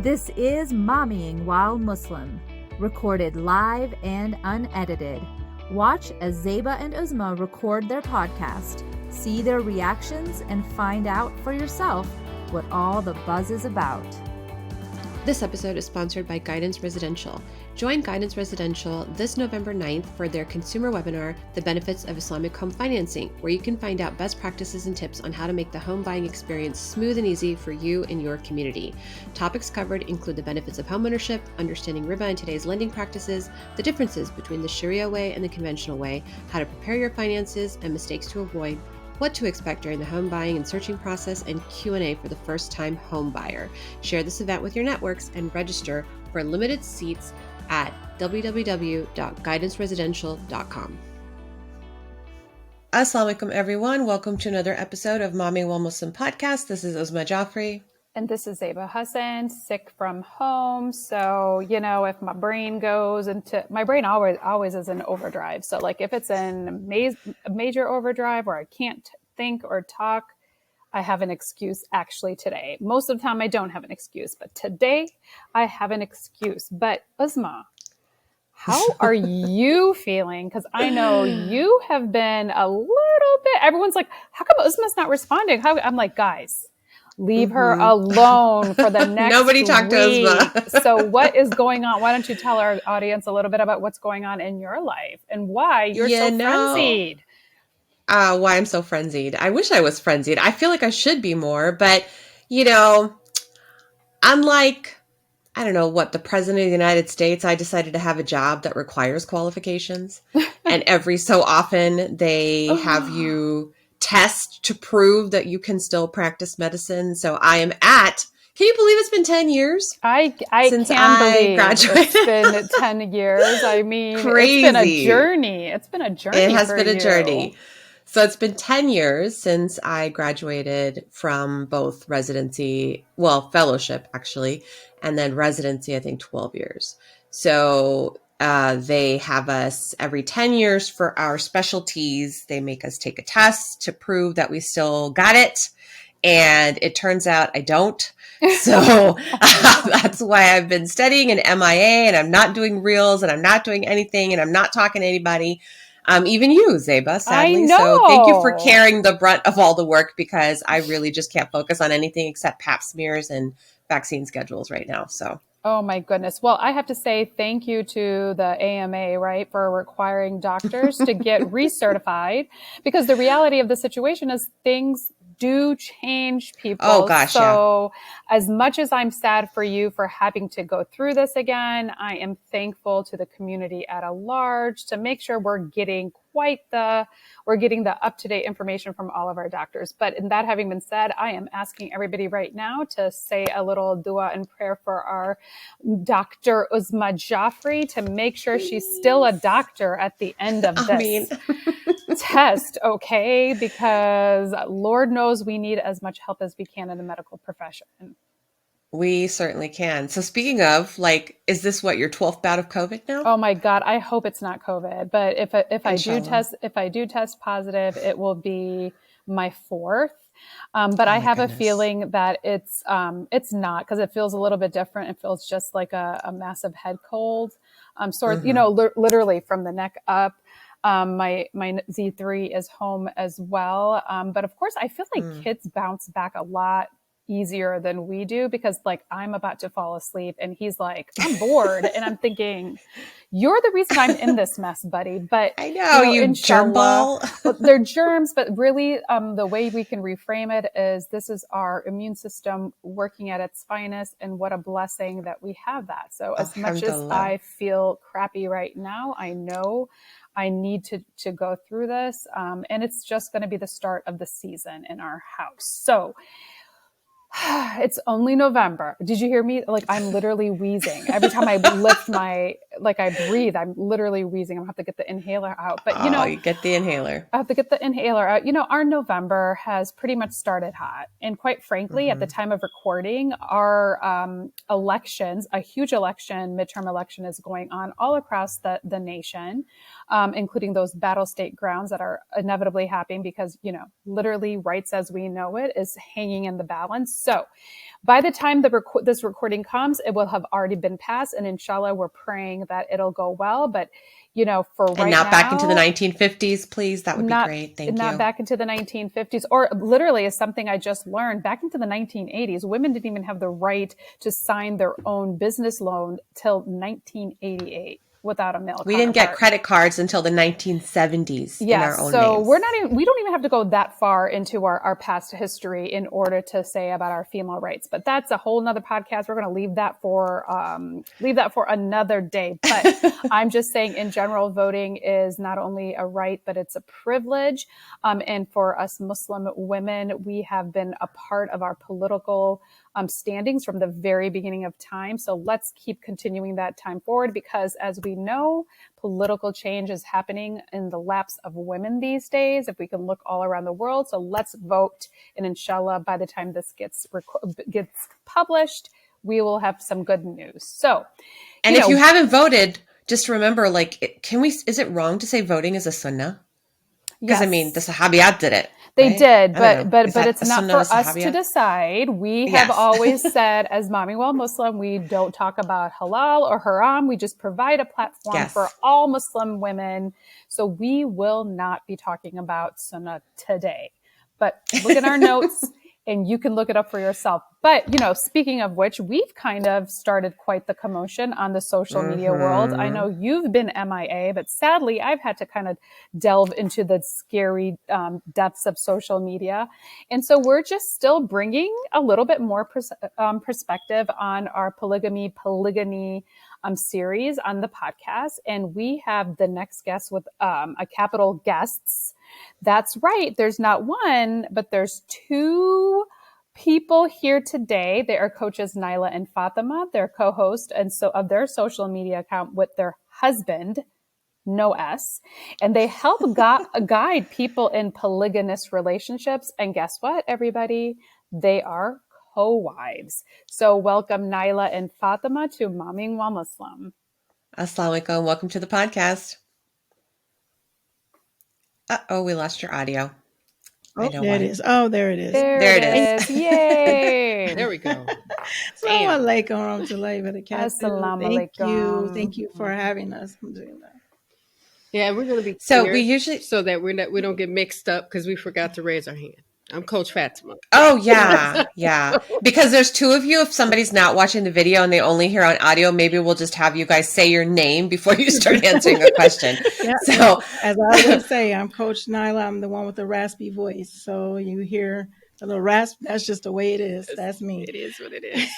This is Mommying While Muslim, recorded live and unedited. Watch as Zeba and Uzma record their podcast, see their reactions, and find out for yourself what all the buzz is about. This episode is sponsored by Guidance Residential. Join Guidance Residential this November 9th for their consumer webinar, The Benefits of Islamic Home Financing, where you can find out best practices and tips on how to make the home buying experience smooth and easy for you and your community. Topics covered include the benefits of homeownership, understanding riba and today's lending practices, the differences between the Sharia way and the conventional way, how to prepare your finances and mistakes to avoid, what to expect during the home buying and searching process, and Q&A for the first-time home buyer. Share this event with your networks and register for limited seats at www.guidanceresidential.com. Assalamu alaikum, everyone. Welcome to another episode of Mommy While Muslim podcast. This is Uzma Jaffrey. And this is Zeba Hassan, sick from home. So, if my brain goes into, my brain always is in overdrive. So like if it's in a major overdrive where I can't think or talk, I have an excuse actually today. Most of the time I don't have an excuse, but today I have an excuse. But Uzma, how are you feeling? Because I know you have been a little bit, everyone's like, how come Uzma's not responding? I'm like, guys, leave her alone for the next Nobody talk to Uzma. So what is going on? Why don't you tell our audience a little bit about what's going on in your life and why you're so frenzied? Why I'm so frenzied. I wish I was frenzied. I feel like I should be more, but unlike, I don't know what, the president of the United States, I decided to have a job that requires qualifications. And every so often they have you test to prove that you can still practice medicine. So I am at, can you believe it's been 10 years? I since can't I believe graduated. It's been 10 years. I mean, Crazy. It's been a journey. It has been a journey. So it's been 10 years since I graduated from both fellowship actually, and then residency, I think 12 years. So they have us every 10 years for our specialties. They make us take a test to prove that we still got it. And it turns out I don't. So that's why I've been studying an MIA, and I'm not doing reels, and I'm not doing anything, and I'm not talking to anybody. Even you, Zeba, sadly. I know. So thank you for carrying the brunt of all the work, because I really just can't focus on anything except pap smears and vaccine schedules right now. So. Oh my goodness. Well, I have to say thank you to the AMA, right, for requiring doctors to get recertified, because the reality of the situation is things do change people. Oh gosh, so as much as I'm sad for you for having to go through this again, I am thankful to the community at a large to make sure we're getting the up-to-date information from all of our doctors. But in that having been said, I am asking everybody right now to say a little dua and prayer for our Dr. Uzma Jaffrey to make sure she's still a doctor at the end of this test, okay? Because Lord knows we need as much help as we can in the medical profession. We certainly can. So speaking of, is this your 12th bout of COVID now? Oh my God, I hope it's not COVID. But if I do test positive, it will be my 4th. But I have a feeling that it's not, because it feels a little bit different. It feels just like a massive head cold. Literally from the neck up. My Z3 is home as well. But of course, I feel like kids bounce back a lot easier than we do, because I'm about to fall asleep and he's like, I'm bored. And I'm thinking, you're the reason I'm in this mess, buddy. But I know, you germ ball. They're germs, but really the way we can reframe it is this is our immune system working at its finest, and what a blessing that we have that. So as much as I feel crappy right now, I know I need to go through this. And it's just going to be the start of the season in our house. So it's only November. Did you hear me? I'm literally wheezing. Every time I lift I breathe, I'm literally wheezing. I'm gonna have to get the inhaler out. But you get the inhaler. I have to get the inhaler out. Our November has pretty much started hot. And quite frankly, at the time of recording, our elections, a huge election, midterm election is going on all across the nation, including those battle state grounds that are inevitably happening because, literally rights as we know it is hanging in the balance. So by the time this recording comes, it will have already been passed. And inshallah, we're praying that it'll go well. But, for right now. And not back into the 1950s, please. That would be great. Thank you. Not back into the 1950s, or literally is something I just learned, back into the 1980s. Women didn't even have the right to sign their own business loan till 1988. Without a male. We didn't get credit cards until the 1970s in our own so names. we don't even have to go that far into our past history in order to say about our female rights. But that's a whole nother podcast. We're going to leave that for another day. But I'm just saying, in general, voting is not only a right, but it's a privilege. And for us Muslim women, we have been a part of our political standings from the very beginning of time. So let's keep continuing that time forward, because as we know, political change is happening in the laps of women these days, if we can look all around the world. So let's vote. And inshallah, by the time this gets published, we will have some good news. So, and if you haven't voted, just remember, is it wrong to say voting is a sunnah? Because the Sahabiyat did it. They right? did, but it's not for us to decide. We have always said, as Mommy Well Muslim, we don't talk about halal or haram. We just provide a platform for all Muslim women. So we will not be talking about sunnah today. But look at our notes and you can look it up for yourself. But, speaking of which, we've kind of started quite the commotion on the social media world. I know you've been MIA, but sadly, I've had to kind of delve into the scary depths of social media. And so we're just still bringing a little bit more perspective on our polygamy series on the podcast. And we have the next guest with a capital guests. That's right. There's not one, but there's two people here today. They are coaches Nyla and Fatimah. They're co-hosts of their social media account with their husband, no S, and they help guide people in polygamous relationships. And guess what, everybody? They are co-wives. So welcome Nyla and Fatimah to Momming While Muslim. Assalamu alaikum. Welcome to the podcast. We lost your audio. There it is. Oh, there it is. There it is. Yay. There we go. Assalamu alaikum. Assalamu Thank you for having us. Yeah, we're going to be so we usually so that we don't get mixed up because we forgot to raise our hand. I'm Coach Fatimah. Oh, yeah. Because there's two of you. If somebody's not watching the video and they only hear on audio, maybe we'll just have you guys say your name before you start answering a question. So, as I always say, I'm Coach Nyla. I'm the one with the raspy voice. So you hear a little rasp. That's just the way it is. That's me. It is what it is.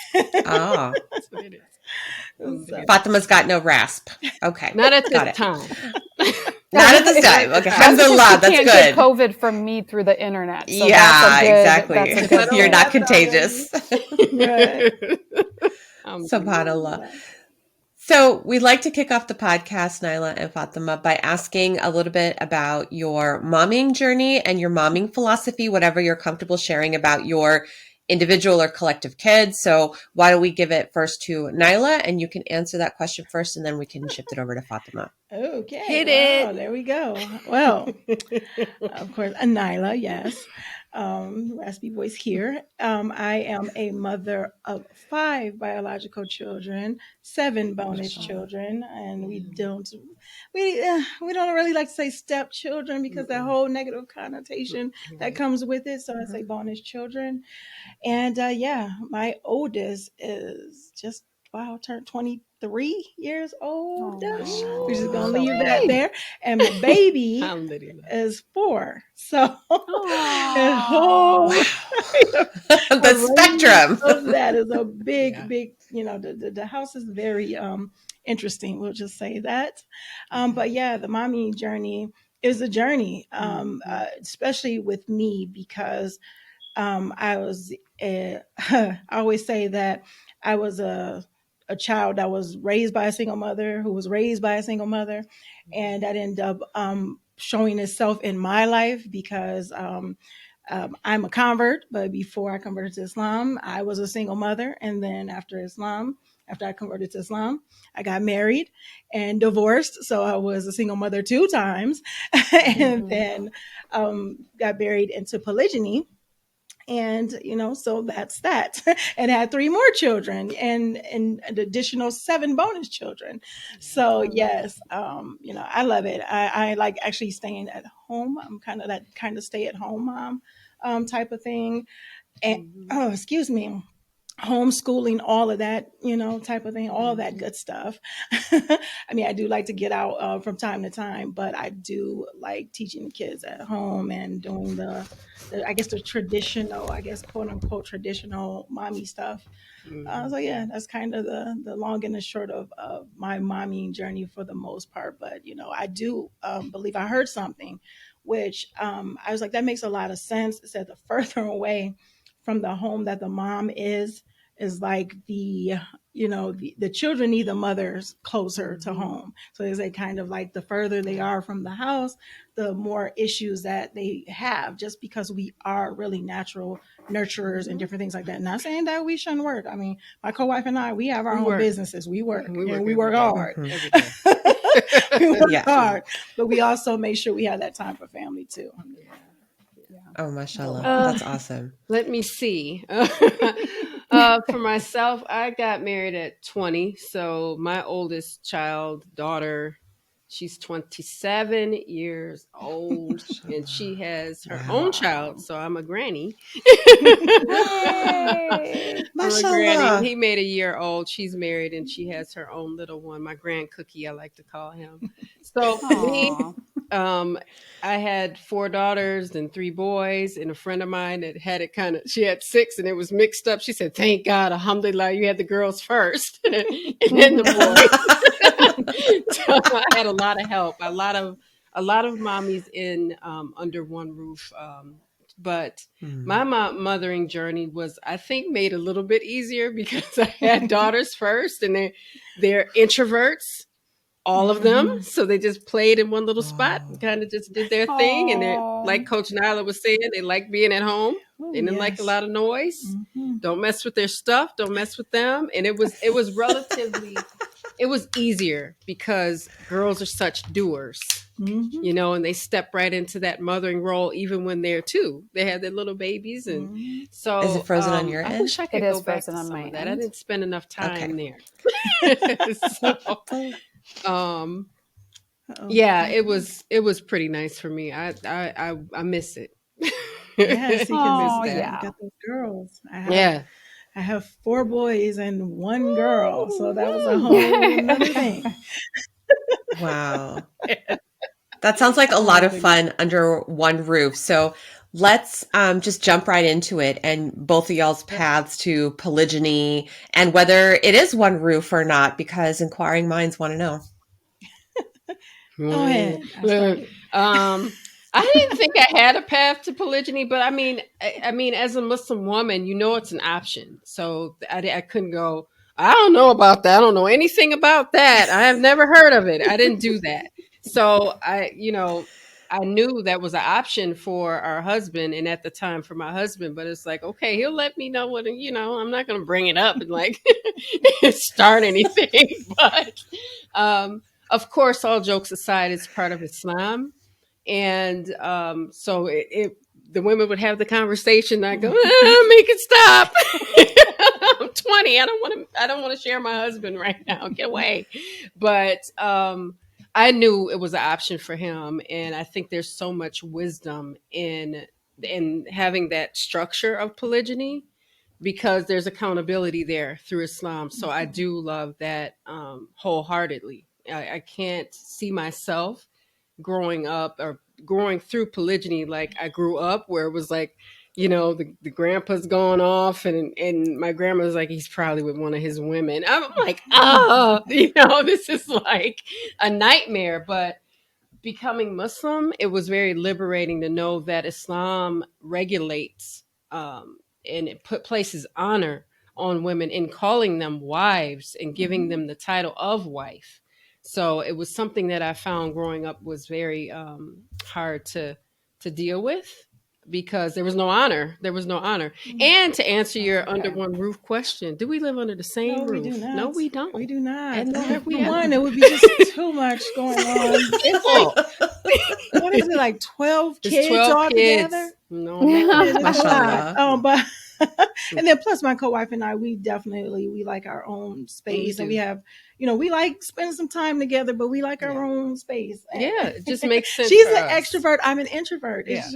Oh. That's what it is. Fatimah's got no rasp. Okay. Not at this time. Not at this time. Okay. Alhamdulillah. That's good. Get COVID from me through the internet. So exactly. You're not contagious. Right. Subhanallah. So we'd like to kick off the podcast, Nyla and Fatimah, by asking a little bit about your momming journey and your momming philosophy, whatever you're comfortable sharing about your individual or collective kids. So why don't we give it first to Nyla, and you can answer that question first, and then we can shift it over to Fatimah. Okay. Hit it. There we go. Well, of course, Nyla, yes. Raspy voice here. I am a mother of 5 biological children, 7 bonus children, and we don't really like to say stepchildren because that whole negative connotation that comes with it. So I say bonus children, and my oldest is just turned 23 years old. Oh, we're just gonna leave that there. And my baby is 4. So the whole the spectrum. So that is a big. The house is very interesting. We'll just say that. But the mommy journey is a journey, especially with me because I was. I always say that I was a child that was raised by a single mother who was raised by a single mother, and that ended up showing itself in my life because I'm a convert, but before I converted to Islam, I was a single mother, and then after I converted to Islam, I got married and divorced, so I was a single mother 2 times, and then got married into polygyny. And, so that's that. And had 3 more children and an additional 7 bonus children. So yes, I love it. I like actually staying at home. I'm kind of that kind of stay at home mom type of thing. And excuse me, homeschooling, all of that, type of thing, all that good stuff. I mean, I do like to get out from time to time, but I do like teaching the kids at home and doing I guess the traditional, quote unquote traditional mommy stuff. So yeah, that's kind of the long and the short of my mommying journey for the most part. But I do believe I heard something, which I was like, that makes a lot of sense. It said the further away from the home that the mom is like the children need the mothers closer to home. So it's like kind of like the further they are from the house, the more issues that they have, just because we are really natural nurturers and different things like that. Not saying that we shouldn't work. I mean, my co-wife and I, we have our own businesses. We work. We work hard. We work hard. But we also make sure we have that time for family too. Oh, mashallah. That's awesome. Let me see. For myself, I got married at 20. So my oldest child, daughter, she's 27 years old and she has her own child. So I'm a granny. Mashallah. He made a year old. She's married and she has her own little one. My grand cookie, I like to call him. So for me, I had 4 daughters and 3 boys, and a friend of mine that had it she had 6 and it was mixed up. She said, thank God, alhamdulillah, you had the girls first and then the boys. So I had a lot of help, a lot of mommies in under one roof. But my mothering journey was, I think, made a little bit easier because I had daughters first, and they're introverts. All of them. So they just played in one little spot and kind of just did their thing. And they're, like Coach Nyla was saying, they like being at home. They didn't like a lot of noise. Don't mess with their stuff. Don't mess with them. And it was relatively, it was easier because girls are such doers, and they step right into that mothering role even when they're 2. They have their little babies. And so is it frozen on your end? I wish I could go back to some of that. I didn't spend enough time there. Yeah, it was pretty nice for me. I miss it. Yes, you got those girls. I have 4 boys and 1 girl, so that was a whole other thing. Wow, that sounds like a lot of fun under one roof. So let's just jump right into it, and both of y'all's paths to polygyny and whether it is one roof or not, because inquiring minds want to know. Go ahead. I didn't think I had a path to polygyny, but I mean, as a Muslim woman, it's an option. So I couldn't go, I don't know about that. I don't know anything about that. I have never heard of it. I didn't do that. So I knew that was an option for our husband, and at the time for my husband, but it's like, okay, he'll let me know what, I'm not going to bring it up and like start anything. But of course, all jokes aside, it's part of Islam. And so the women would have the conversation. I go, make it stop. I'm 20. I don't want to share my husband right now. Get away. But I knew it was an option for him. And I think there's so much wisdom in having that structure of polygyny, because there's accountability there through Islam. So I do love that wholeheartedly. I can't see myself growing up or growing through polygyny like I grew up, where it was like, the grandpa's going off and my grandma's like, he's probably with one of his women. I'm like, this is like a nightmare. But becoming Muslim, it was very liberating to know that Islam regulates and it places honor on women in calling them wives and giving them the title of wife. So it was something that I found growing up was very hard to deal with, because there was no honor. And to answer your under one roof question, do we live under the same roof? We do not. No, we don't. We do not. And it would be just too much going on. It's like, what is it, like 12 kids all together? No, man. It's a lot. Mashallah. But and then plus my co-wife and I, we like our own space, and we have, we like spending some time together, but we like our own space. Yeah, it just makes sense. She's for an us. extrovert. I'm an introvert. Yeah.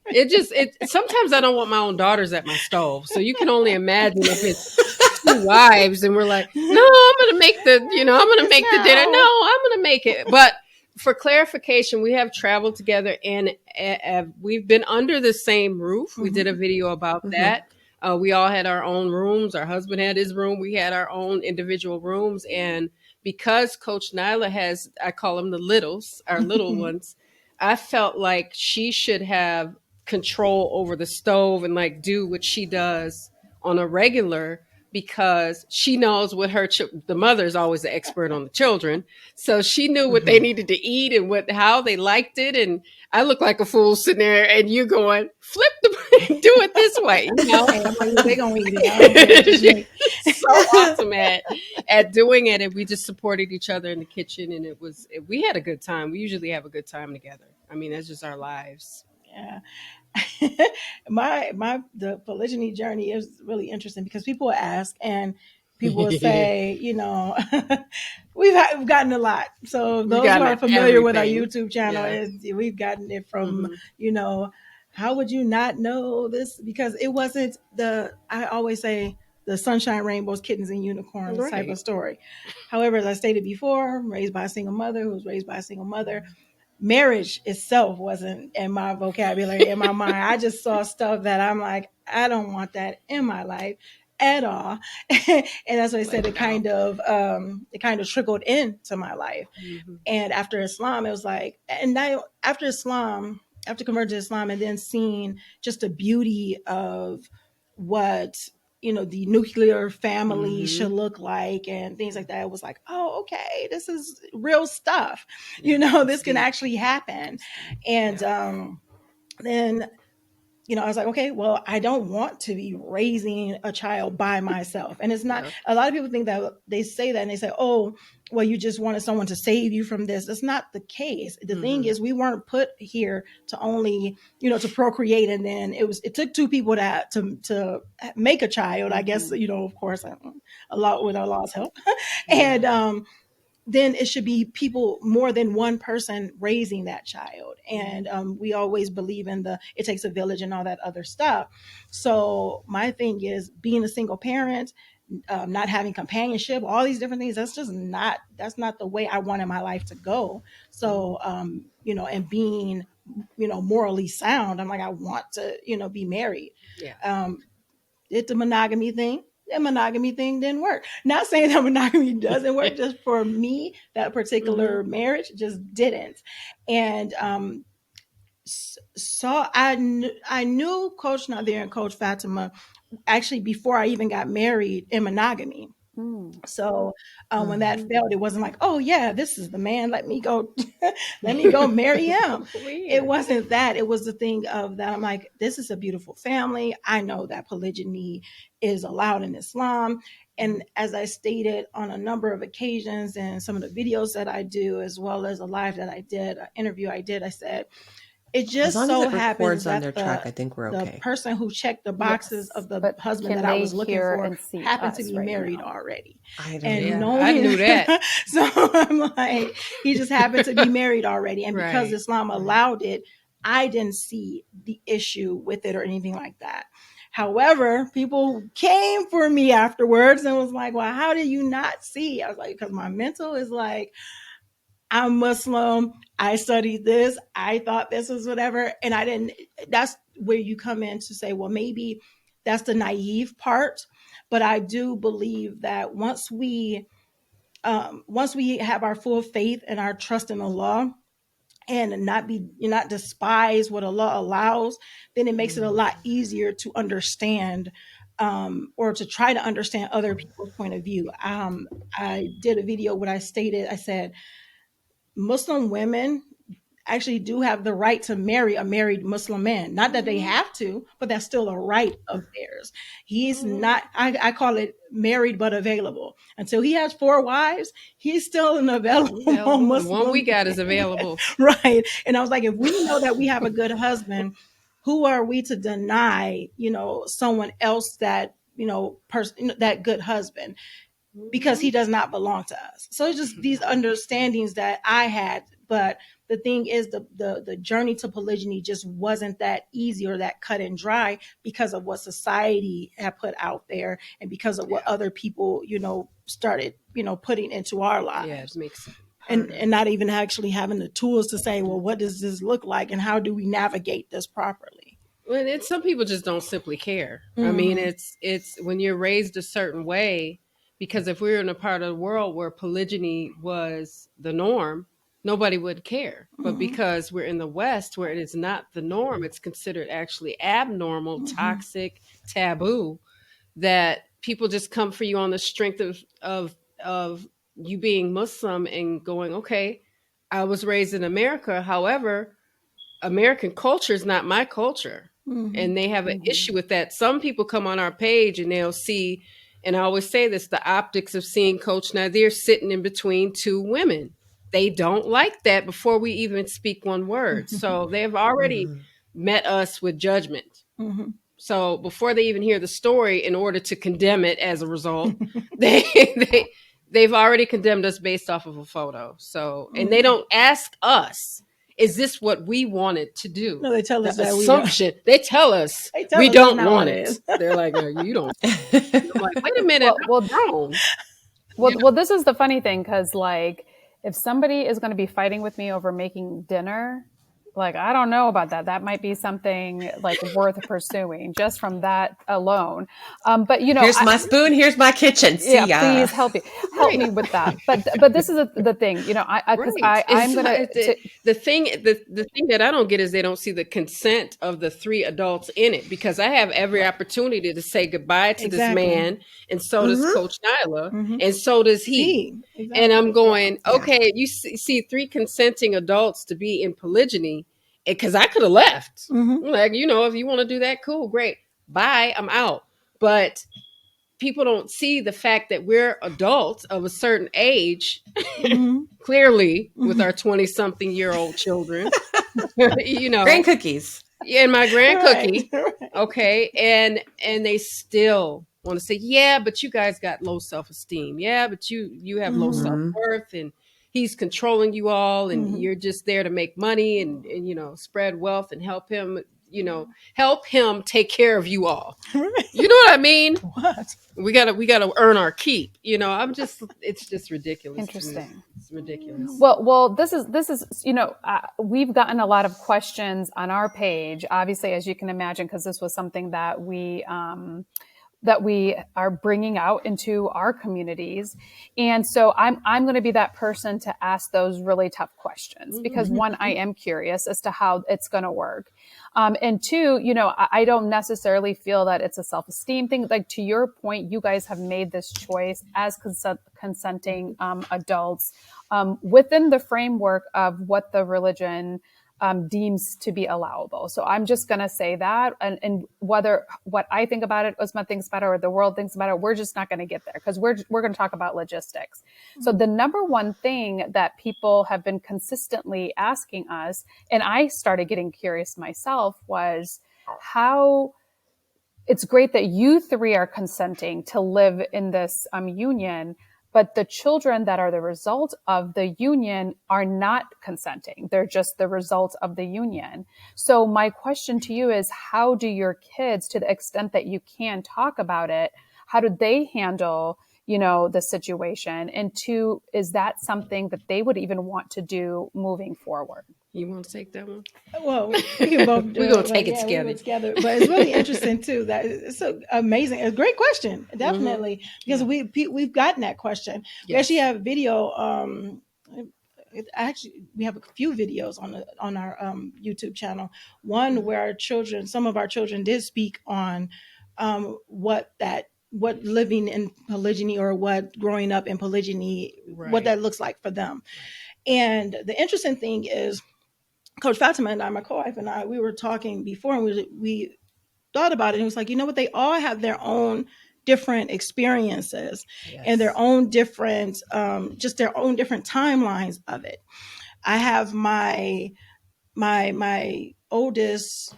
It's just sometimes I don't want my own daughters at my stove. So you can only imagine if it's 2 wives and we're like, no, I'm gonna make the dinner. No, I'm gonna make it. But for clarification, we have traveled together and we've been under the same roof. We did a video about that. We all had our own rooms. Our husband had his room. We had our own individual rooms. And because Coach Nyla has, I call them the littles, our little ones, I felt like she should have control over the stove and like do what she does on a regular, because she knows what the mother is always the expert on the children. So she knew what they needed to eat and how they liked it. And I look like a fool sitting there and you going, flip do it this way. They're going to eat it. So awesome at doing it. And we just supported each other in the kitchen. And we had a good time. We usually have a good time together. I mean, that's just our lives. Yeah. The polygyny journey is really interesting because people ask and people will say, we've gotten a lot. So those who are familiar with our YouTube channel, we've gotten it from, how would you not know this? Because it wasn't I always say the sunshine, rainbows, kittens, and unicorns type of story. However, as I stated before, I'm raised by a single mother who was raised by a single mother. Marriage itself wasn't in my vocabulary, in my mind. I just saw stuff that I'm like, I don't want that in my life at all. And that's why I said it kind of trickled into my life. And after Islam, it was like, after converting to Islam and then seeing just the beauty of what the nuclear family should look like and things like that. It was like, oh, okay, this is real stuff. This can actually happen. And then, I was like, okay, well, I don't want to be raising a child by myself. And it's not, a lot of people think that they say that and they say, oh, well, you just wanted someone to save you from this. That's not the case. The thing is, we weren't put here to only, to procreate. And then it took 2 people to make a child, I guess, of course, a lot with Allah's help. And, then it should be people, more than one person raising that child. And we always believe in it takes a village and all that other stuff. So my thing is, being a single parent, not having companionship, all these different things, that's not the way I wanted my life to go. So, and being, morally sound, I'm like, I want to, be married. Yeah. It's a monogamy thing. The monogamy thing didn't work. Not saying that monogamy doesn't work, just for me, that particular marriage just didn't. And so I knew Coach Nadir and Coach Fatimah actually before I even got married in monogamy. So when that failed, it wasn't like, oh yeah, this is the man, let me go marry him. It wasn't that. It was the thing of that I'm like, this is a beautiful family. I know that polygyny is allowed in Islam. And as I stated on a number of occasions and some of the videos that I do, as well as a live that I did, an interview I did, I said, it just so happens that track, I think we're okay. The person who checked the boxes of the husband that I was looking for happened to be married already. I knew that. So I'm like, he just happened to be married already. And because Islam allowed it, I didn't see the issue with it or anything like that. However, people came for me afterwards and was like, well, how did you not see? I was like, because my mental is like, I'm Muslim. I studied this. I thought this was whatever. And I didn't, that's where you come in to say, well, maybe that's the naive part. But I do believe that once we have our full faith and our trust in Allah and not despise what Allah allows, then it makes it a lot easier to understand or to try to understand other people's point of view. I did a video where I said, Muslim women actually do have the right to marry a married Muslim man. Not that they have to, but that's still a right of theirs. He's not, I call it married but available. Until he has 4 wives, he's still an available Muslim. The one we got is available. Right. And I was like, if we know that we have a good husband, who are we to deny, someone else that, that good husband, because he does not belong to us. So it's just these understandings that I had. But the thing is, the journey to polygyny just wasn't that easy or that cut and dry, because of what society had put out there, and because of what other people, started, putting into our lives. Yeah, it makes sense. And not even actually having the tools to say, well, what does this look like, and how do we navigate this properly? Well, some people just don't simply care. I mean, it's when you're raised a certain way, because if we were in a part of the world where polygyny was the norm, nobody would care. But because we're in the West, where it is not the norm, it's considered actually abnormal, toxic, taboo, that people just come for you on the strength of you being Muslim and going, okay, I was raised in America. However, American culture is not my culture. And they have an issue with that. Some people come on our page and they'll see, and I always say this, the optics of seeing Coach Nadir sitting in between two women. They don't like that before we even speak one word. So they've already met us with judgment. So before they even hear the story, in order to condemn it as a result, they've already condemned us based off of a photo. So, and they don't ask us, is this what we wanted to do? No, they tell us that assumption. They tell us we don't want it. They're like, no, you don't. I'm like, wait a minute. Well, this is the funny thing, because like, if somebody is going to be fighting with me over making dinner, like, I don't know about that. That might be something like worth pursuing just from that alone. But here's my spoon. Here's my kitchen. See ya. Please help me with that. But this is the thing, I'm gonna. The thing that I don't get is they don't see the consent of the three adults in it, because I have every opportunity to say goodbye to this man, and so does Coach Nyla, and so does he. Exactly. And I'm going, okay, you see three consenting adults to be in polygyny, because I could have left. Like, if you want to do that, cool, great. Bye, I'm out. But people don't see the fact that we're adults of a certain age, clearly, with our 20-something-year-old children. Grand cookies. Yeah, and my grand cookie. Okay, and they still want to say, yeah, but you guys got low self-esteem. Yeah, but you have low self-worth, and he's controlling you all, and you're just there to make money and spread wealth and help him take care of you all. Right. You know what I mean? What? We gotta earn our keep. It's just ridiculous. Interesting. It's ridiculous. Well, this is we've gotten a lot of questions on our page, obviously, as you can imagine, because this was something that we are bringing out into our communities. And so I'm going to be that person to ask those really tough questions, because one, I am curious as to how it's going to work. And two, I don't necessarily feel that it's a self-esteem thing. Like, to your point, you guys have made this choice as consenting adults within the framework of what the religion deems to be allowable. So I'm just going to say that, and whether what I think about it, Uzma thinks about it, or the world thinks about it, we're just not going to get there, because we're going to talk about logistics. So the number one thing that people have been consistently asking us, and I started getting curious myself, was how it's great that you three are consenting to live in this union, but the children that are the result of the union are not consenting. They're just the result of the union. So my question to you is, how do your kids, to the extent that you can talk about it, how do they handle, the situation? And two, is that something that they would even want to do moving forward? You want to take that one? Well, we can both do We're going to take it together. But it's really interesting, too. That it's so amazing. It's a great question, definitely, because we've gotten that question. Yes. We actually have a video. We have a few videos on our YouTube channel. One where some of our children did speak on what living in polygyny, or what growing up in polygyny, what that looks like for them. And the interesting thing is, Coach Fatimah and I, my co-wife and I, we were talking before, and we thought about it. And it was like, what? They all have their own different experiences, and their own different, just their own different timelines of it. I have my oldest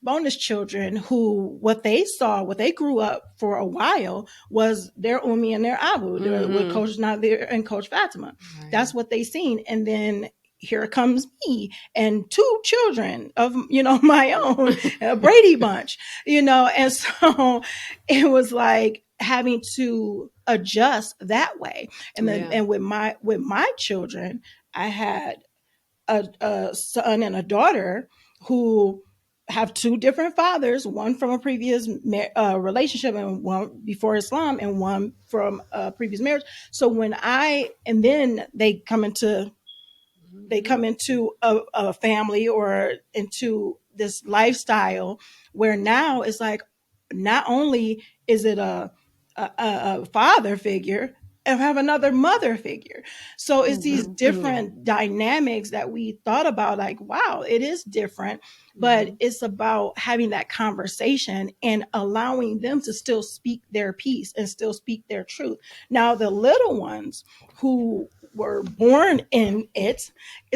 bonus children who what they grew up for a while was their Umi and their Abu with Coach Nyla and Coach Fatimah. Right. That's what they seen. And then here comes me and 2 children of, my own, a Brady bunch, and so it was like having to adjust that way. And then, and with my children, I had a son and a daughter who have 2 different fathers, one from a previous relationship and one before Islam and one from a previous marriage. So then they come into a family or into this lifestyle where now it's like, not only is it a father figure, and have another mother figure. So it's these different dynamics that we thought about, like, wow, it is different, but it's about having that conversation and allowing them to still speak their piece and still speak their truth. Now, the little ones who were born in it's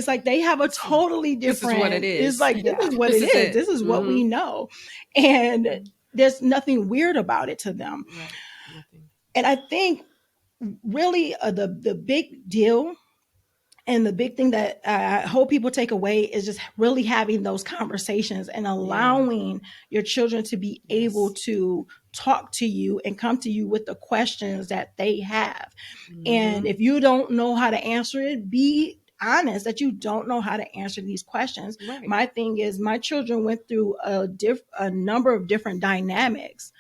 like they have a totally different, this is what it is. It's like, this is what it is. This is what we know. And there's nothing weird about it to them. Right. And I think really the big deal and the big thing that I hope people take away is just really having those conversations and allowing your children to be able to talk to you and come to you with the questions that they have. And if you don't know how to answer it, be honest that you don't know how to answer these questions. Right. My thing is, my children went through a number of different dynamics,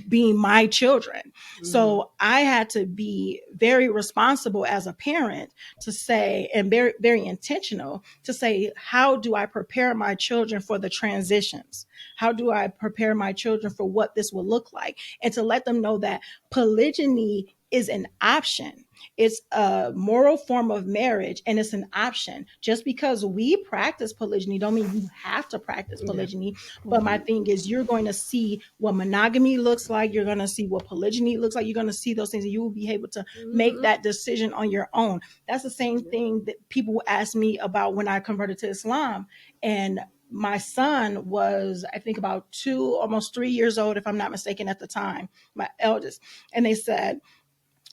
being my children. So I had to be very responsible as a parent to say, and very, very intentional to say, how do I prepare my children for the transitions? How do I prepare my children for what this will look like? And to let them know that polygyny is an option. It's a moral form of marriage, and it's an option. Just because we practice polygyny don't mean you have to practice polygyny. But my thing is, you're going to see what monogamy looks like. You're going to see what polygyny looks like. You're going to see those things, and you will be able to make that decision on your own. That's the same thing that people ask me about when I converted to Islam. And my son was, I think, about 2, almost 3 years old, if I'm not mistaken at the time, my eldest. And they said,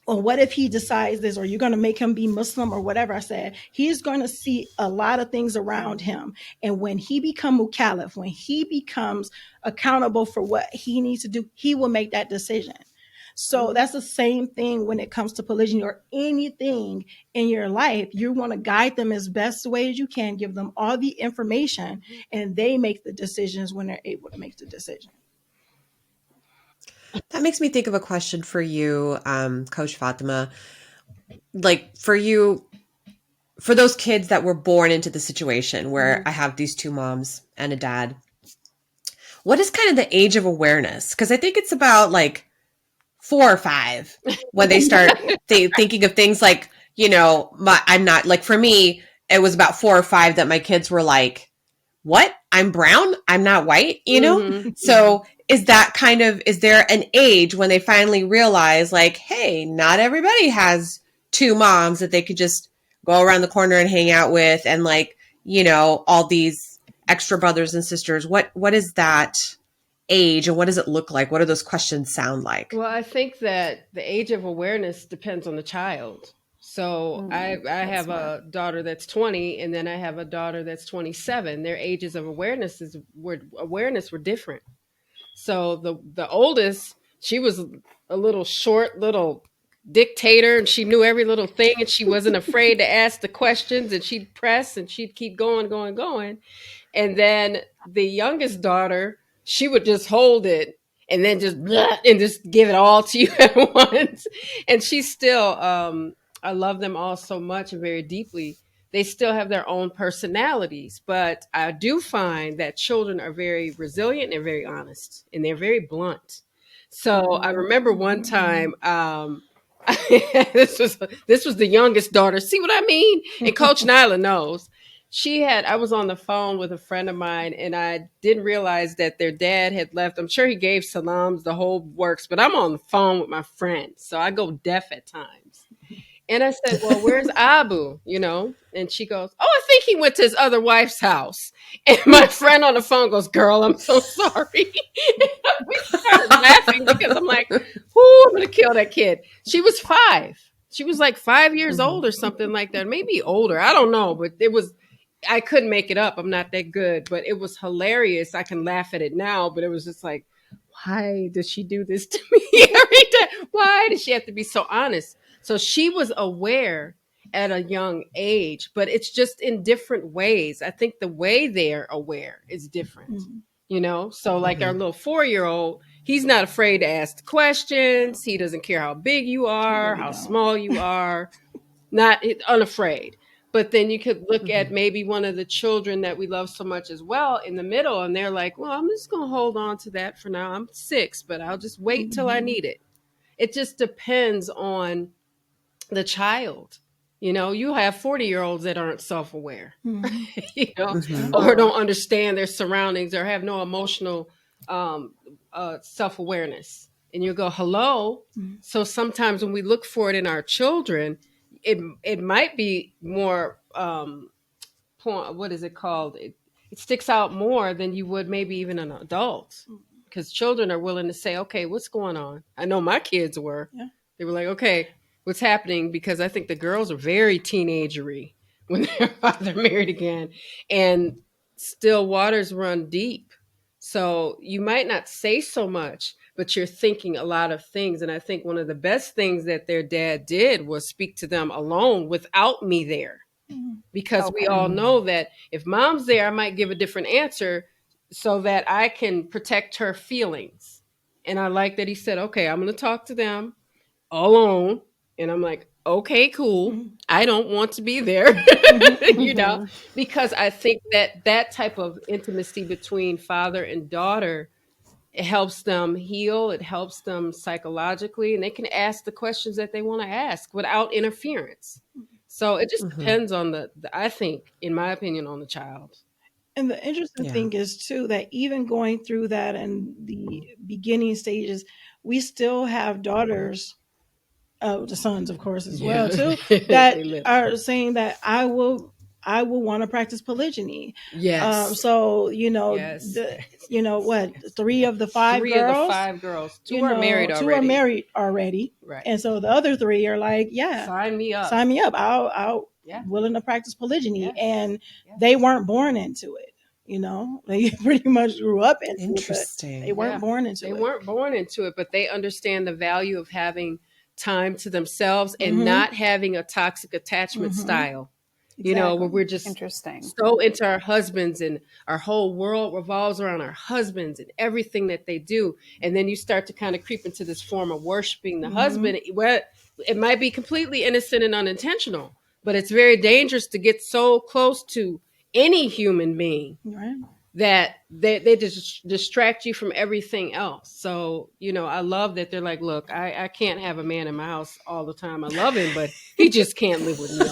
well, what if he decides this, or you're going to make him be Muslim or whatever? I said, he's going to see a lot of things around him. And when he becomes mukallaf, when he becomes accountable for what he needs to do, he will make that decision. So that's the same thing when it comes to polygyny or anything in your life. You want to guide them as best way as you can, give them all the information, and they make the decisions when they're able to make the decision. That makes me think of a question for you, Coach Fatima. Like, for you, for those kids that were born into the situation where I have these 2 moms and a dad, what is kind of the age of awareness? Because I think it's about like 4 or 5 when they start thinking of things like, I'm not, like, for me, it was about 4 or 5 that my kids were like, what? I'm brown? I'm not white, So is there an age when they finally realize, like, hey, not everybody has 2 moms that they could just go around the corner and hang out with, and, like, all these extra brothers and sisters? What is that age, and what does it look like? What do those questions sound like? Well, I think that the age of awareness depends on the child. So I have a daughter that's 20, and then I have a daughter that's 27. Their ages of awareness were different. So the oldest, she was a little short, little dictator, and she knew every little thing, and she wasn't afraid to ask the questions, and she'd press and she'd keep going. And then the youngest daughter, she would just hold it and then just give it all to you at once. And she's still, I love them all so much and very deeply. They still have their own personalities, but I do find that children are very resilient and very honest, and they're very blunt. So I remember one time, this was the youngest daughter. See what I mean? And Coach Nyla knows. I was on the phone with a friend of mine, and I didn't realize that their dad had left. I'm sure he gave salams, the whole works, but I'm on the phone with my friend, so I go deaf at times. And I said, well, where's Abu? And she goes, oh, I think he went to his other wife's house. And my friend on the phone goes, girl, I'm so sorry. We started laughing because I'm like, I'm going to kill that kid. She was 5. She was like 5 years old or something like that. Maybe older. I don't know. But I couldn't make it up. I'm not that good. But it was hilarious. I can laugh at it now. But it was just like, why does she do this to me every day? Why does she have to be so honest? So she was aware at a young age, but it's just in different ways. I think the way they're aware is different, So like our little 4-year-old, he's not afraid to ask questions. He doesn't care how big you are, how small you are, not unafraid. But then you could look at maybe one of the children that we love so much as well in the middle, and they're like, well, I'm just going to hold on to that for now. I'm 6, but I'll just wait till I need it. It just depends on the child. You have 40-year-olds that aren't self-aware, or don't understand their surroundings or have no emotional self-awareness. And you go, hello. So sometimes when we look for it in our children, it might be more, what is it called? It sticks out more than you would maybe even an adult, because children are willing to say, okay, what's going on? I know my kids were. Yeah. They were like, okay, what's happening? Because I think the girls are very teenagery when their father married again, and still waters run deep. So you might not say so much, but you're thinking a lot of things. And I think one of the best things that their dad did was speak to them alone without me there. Because we all know that if mom's there, I might give a different answer so that I can protect her feelings. And I like that he said, okay, I'm going to talk to them alone. And I'm like, okay, cool. I don't want to be there, because I think that type of intimacy between father and daughter, it helps them heal. It helps them psychologically, and they can ask the questions that they want to ask without interference. So it just depends on I think, in my opinion, on the child. And the interesting thing is, too, that even going through that and the beginning stages, we still have daughters, the sons, of course, as well, too, that are saying that I will want to practice polygyny. Yes. So, yes. 3 of the 5 3 girls? of the 5 girls. 2 are married already. 2 are married already. Right. And so the other 3 are like, sign me up. Sign me up. I'll willing to practice polygyny. Yes. And they weren't born into it. They pretty much grew up into Interesting. it. They weren't born into it. They weren't born into it, but they understand the value of having time to themselves and not having a toxic attachment style. Exactly. Where we're just so into our husbands, and our whole world revolves around our husbands and everything that they do. And then you start to kind of creep into this form of worshiping the husband, where it might be completely innocent and unintentional, but it's very dangerous to get so close to any human being that they just distract you from everything else. So, I love that they're like, look, I can't have a man in my house all the time. I love him, but he just can't live with me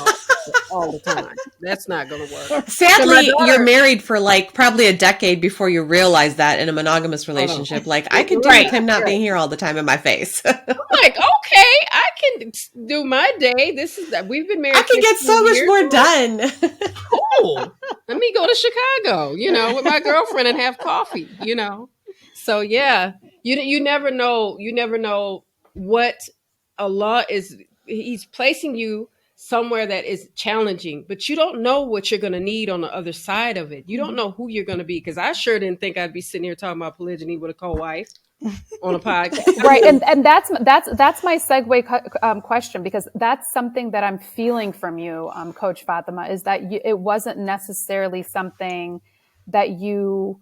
all the time. That's not going to work. Sadly, you're married for probably a decade before you realize that in a monogamous relationship. I can deal with him not being here all the time in my face. I'm like, okay, I can do my day. We've been married. I can get so much more done. Cool. Let me go to Chicago, with my girlfriend and have coffee, So yeah, you never know. You never know what Allah He's placing you somewhere that is challenging, but you don't know what you're going to need on the other side of it. You don't know who you're going to be, because I sure didn't think I'd be sitting here talking about polygyny with a co-wife on a podcast. Right. And that's my segue question, because that's something that I'm feeling from you, Coach Fatima, is that it wasn't necessarily something that you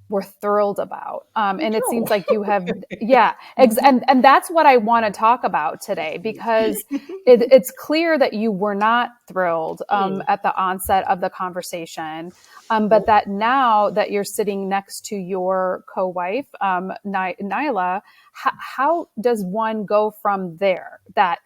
were thrilled about. And it seems like you have, and that's what I want to talk about today, because it's clear that you were not thrilled at the onset of the conversation, but that now that you're sitting next to your co-wife, Nyla, how does one go from there? That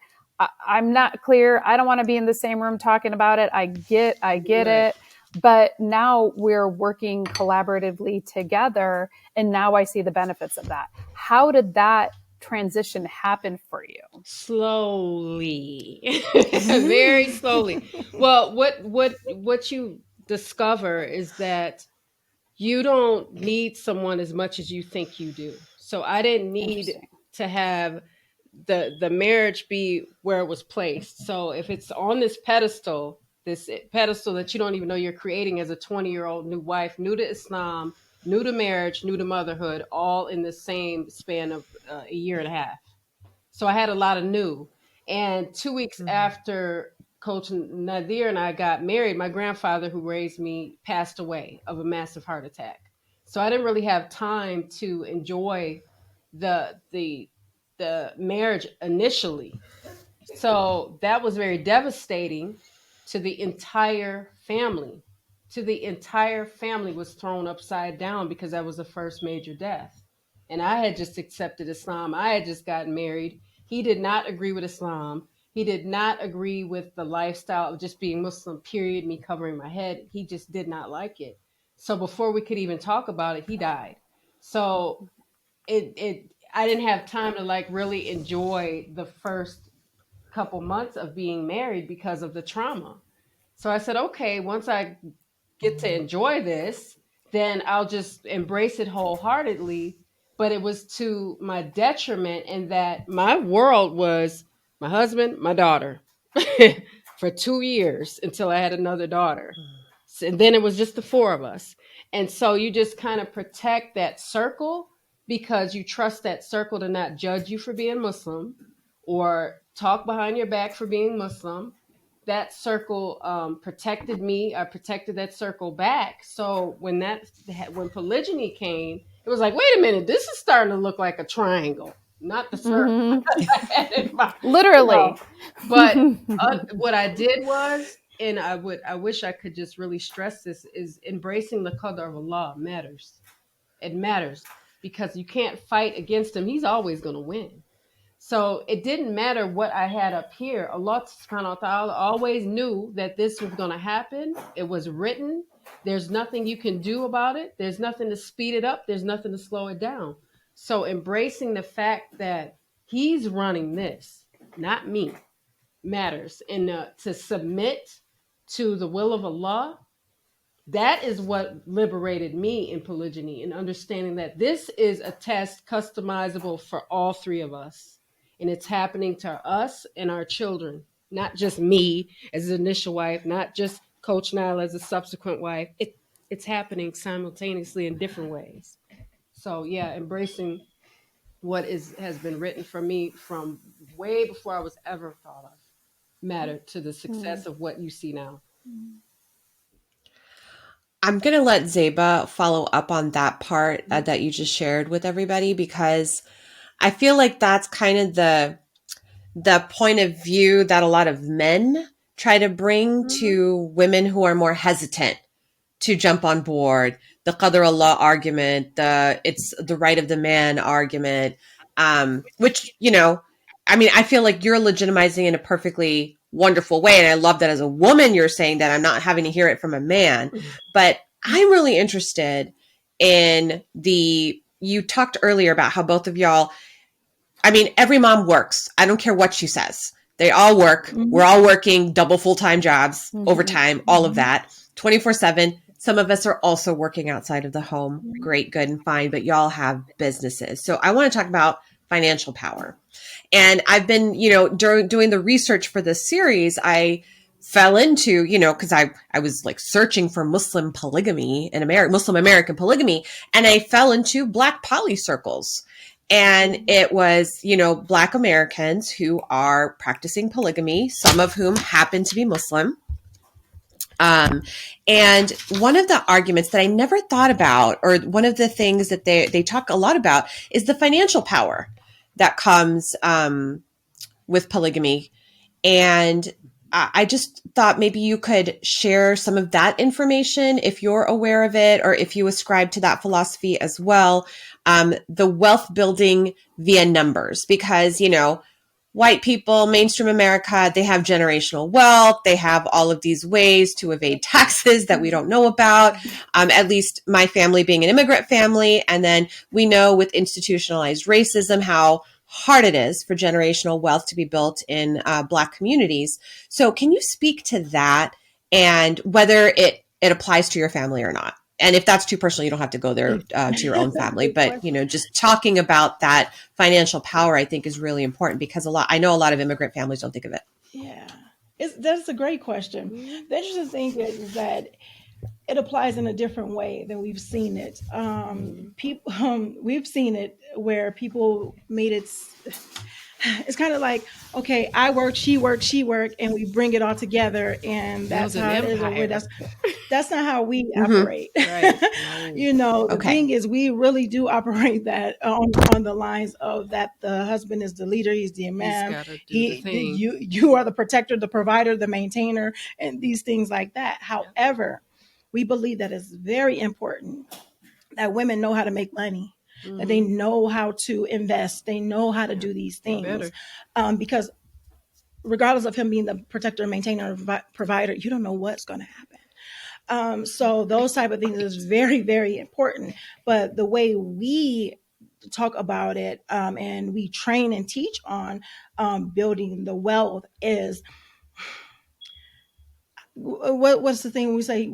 I'm not clear. I don't want to be in the same room talking about it. I get it. But now we're working collaboratively together, and now I see the benefits of that. How did that transition happen for you? Slowly, very slowly. Well, what you discover is that you don't need someone as much as you think you do. So I didn't need to have the marriage be where it was placed. So if it's on this pedestal that you don't even know you're creating as a 20-year-old new wife, new to Islam, new to marriage, new to motherhood, all in the same span of a year and a half. So I had a lot of new. And 2 weeks after Coach Nadir and I got married, my grandfather who raised me passed away of a massive heart attack. So I didn't really have time to enjoy the marriage initially. So that was very devastating to the entire family. The entire family was thrown upside down because that was the first major death. And I had just accepted Islam. I had just gotten married. He did not agree with Islam. He did not agree with the lifestyle of just being Muslim, period, me covering my head. He just did not like it. So before we could even talk about it, he died. So I didn't have time to like really enjoy the first couple months of being married because of the trauma. So I said, okay, once I get to enjoy this, then I'll just embrace it wholeheartedly. But it was to my detriment in that my world was my husband, my daughter for 2 years until I had another daughter. And then it was just the four of us. And so you just kind of protect that circle because you trust that circle to not judge you for being Muslim or talk behind your back for being Muslim. That circle protected me. I protected that circle back. So when polygyny came, it was like, wait a minute, this is starting to look like a triangle, not the circle. Literally. But what I did was, and I wish I could just really stress this, is embracing the qadr of Allah matters. It matters because you can't fight against him. He's always going to win. So it didn't matter what I had up here. Allah subhanahu wa ta'ala always knew that this was going to happen. It was written. There's nothing you can do about it. There's nothing to speed it up. There's nothing to slow it down. So embracing the fact that he's running this, not me, matters. And to submit to the will of Allah, that is what liberated me in polygyny and understanding that this is a test customizable for all three of us. And it's happening to us and our children, not just me as an initial wife, not just Coach Nyla as a subsequent wife. It's happening simultaneously in different ways. So yeah, embracing what has been written for me from way before I was ever thought of mattered to the success of what you see now. I'm going to let Zeba follow up on that part that you just shared with everybody, because I feel like that's kind of the point of view that a lot of men try to bring to women who are more hesitant to jump on board. The qadr Allah argument, it's the right of the man argument, which, I feel like you're legitimizing in a perfectly wonderful way. And I love that as a woman, you're saying that I'm not having to hear it from a man. But I'm really interested in you talked earlier about how both of y'all, every mom works. I don't care what she says. They all work. We're all working double full-time jobs, overtime, all of that, 24/7. Some of us are also working outside of the home. Great, good, and fine. But y'all have businesses. So I want to talk about financial power. And I've been, doing the research for this series, I fell into, because I was like searching for Muslim polygamy in Muslim American polygamy, and I fell into Black poly circles. And it was, Black Americans who are practicing polygamy, some of whom happen to be Muslim. And one of the arguments that I never thought about, or one of the things that they talk a lot about, is the financial power that comes with polygamy. And I just thought maybe you could share some of that information if you're aware of it, or if you ascribe to that philosophy as well. The wealth building via numbers, because, white people, mainstream America, they have generational wealth. They have all of these ways to evade taxes that we don't know about. At least my family being an immigrant family. And then we know with institutionalized racism, how hard it is for generational wealth to be built in Black communities. So can you speak to that and whether it applies to your family or not? And if that's too personal, you don't have to go there to your own family. But, just talking about that financial power, I think, is really important because I know a lot of immigrant families don't think of it. Yeah, that's a great question. The interesting thing is that it applies in a different way than we've seen it. We've seen it where people made it. It's kind of like, okay, I work, she works, and we bring it all together, and that's how it is. That's not how we operate. Right. No. The thing is, we really do operate that on the lines of that the husband is the leader, he's the man, you are the protector, the provider, the maintainer, and these things like that. However, we believe that it's very important that women know how to make money. That they know how to invest. They know how to do these things. Because regardless of him being the protector, maintainer, provider, you don't know what's going to happen. So those type of things is very, very important. But the way we talk about it and we train and teach on building the wealth is, what's the thing we say?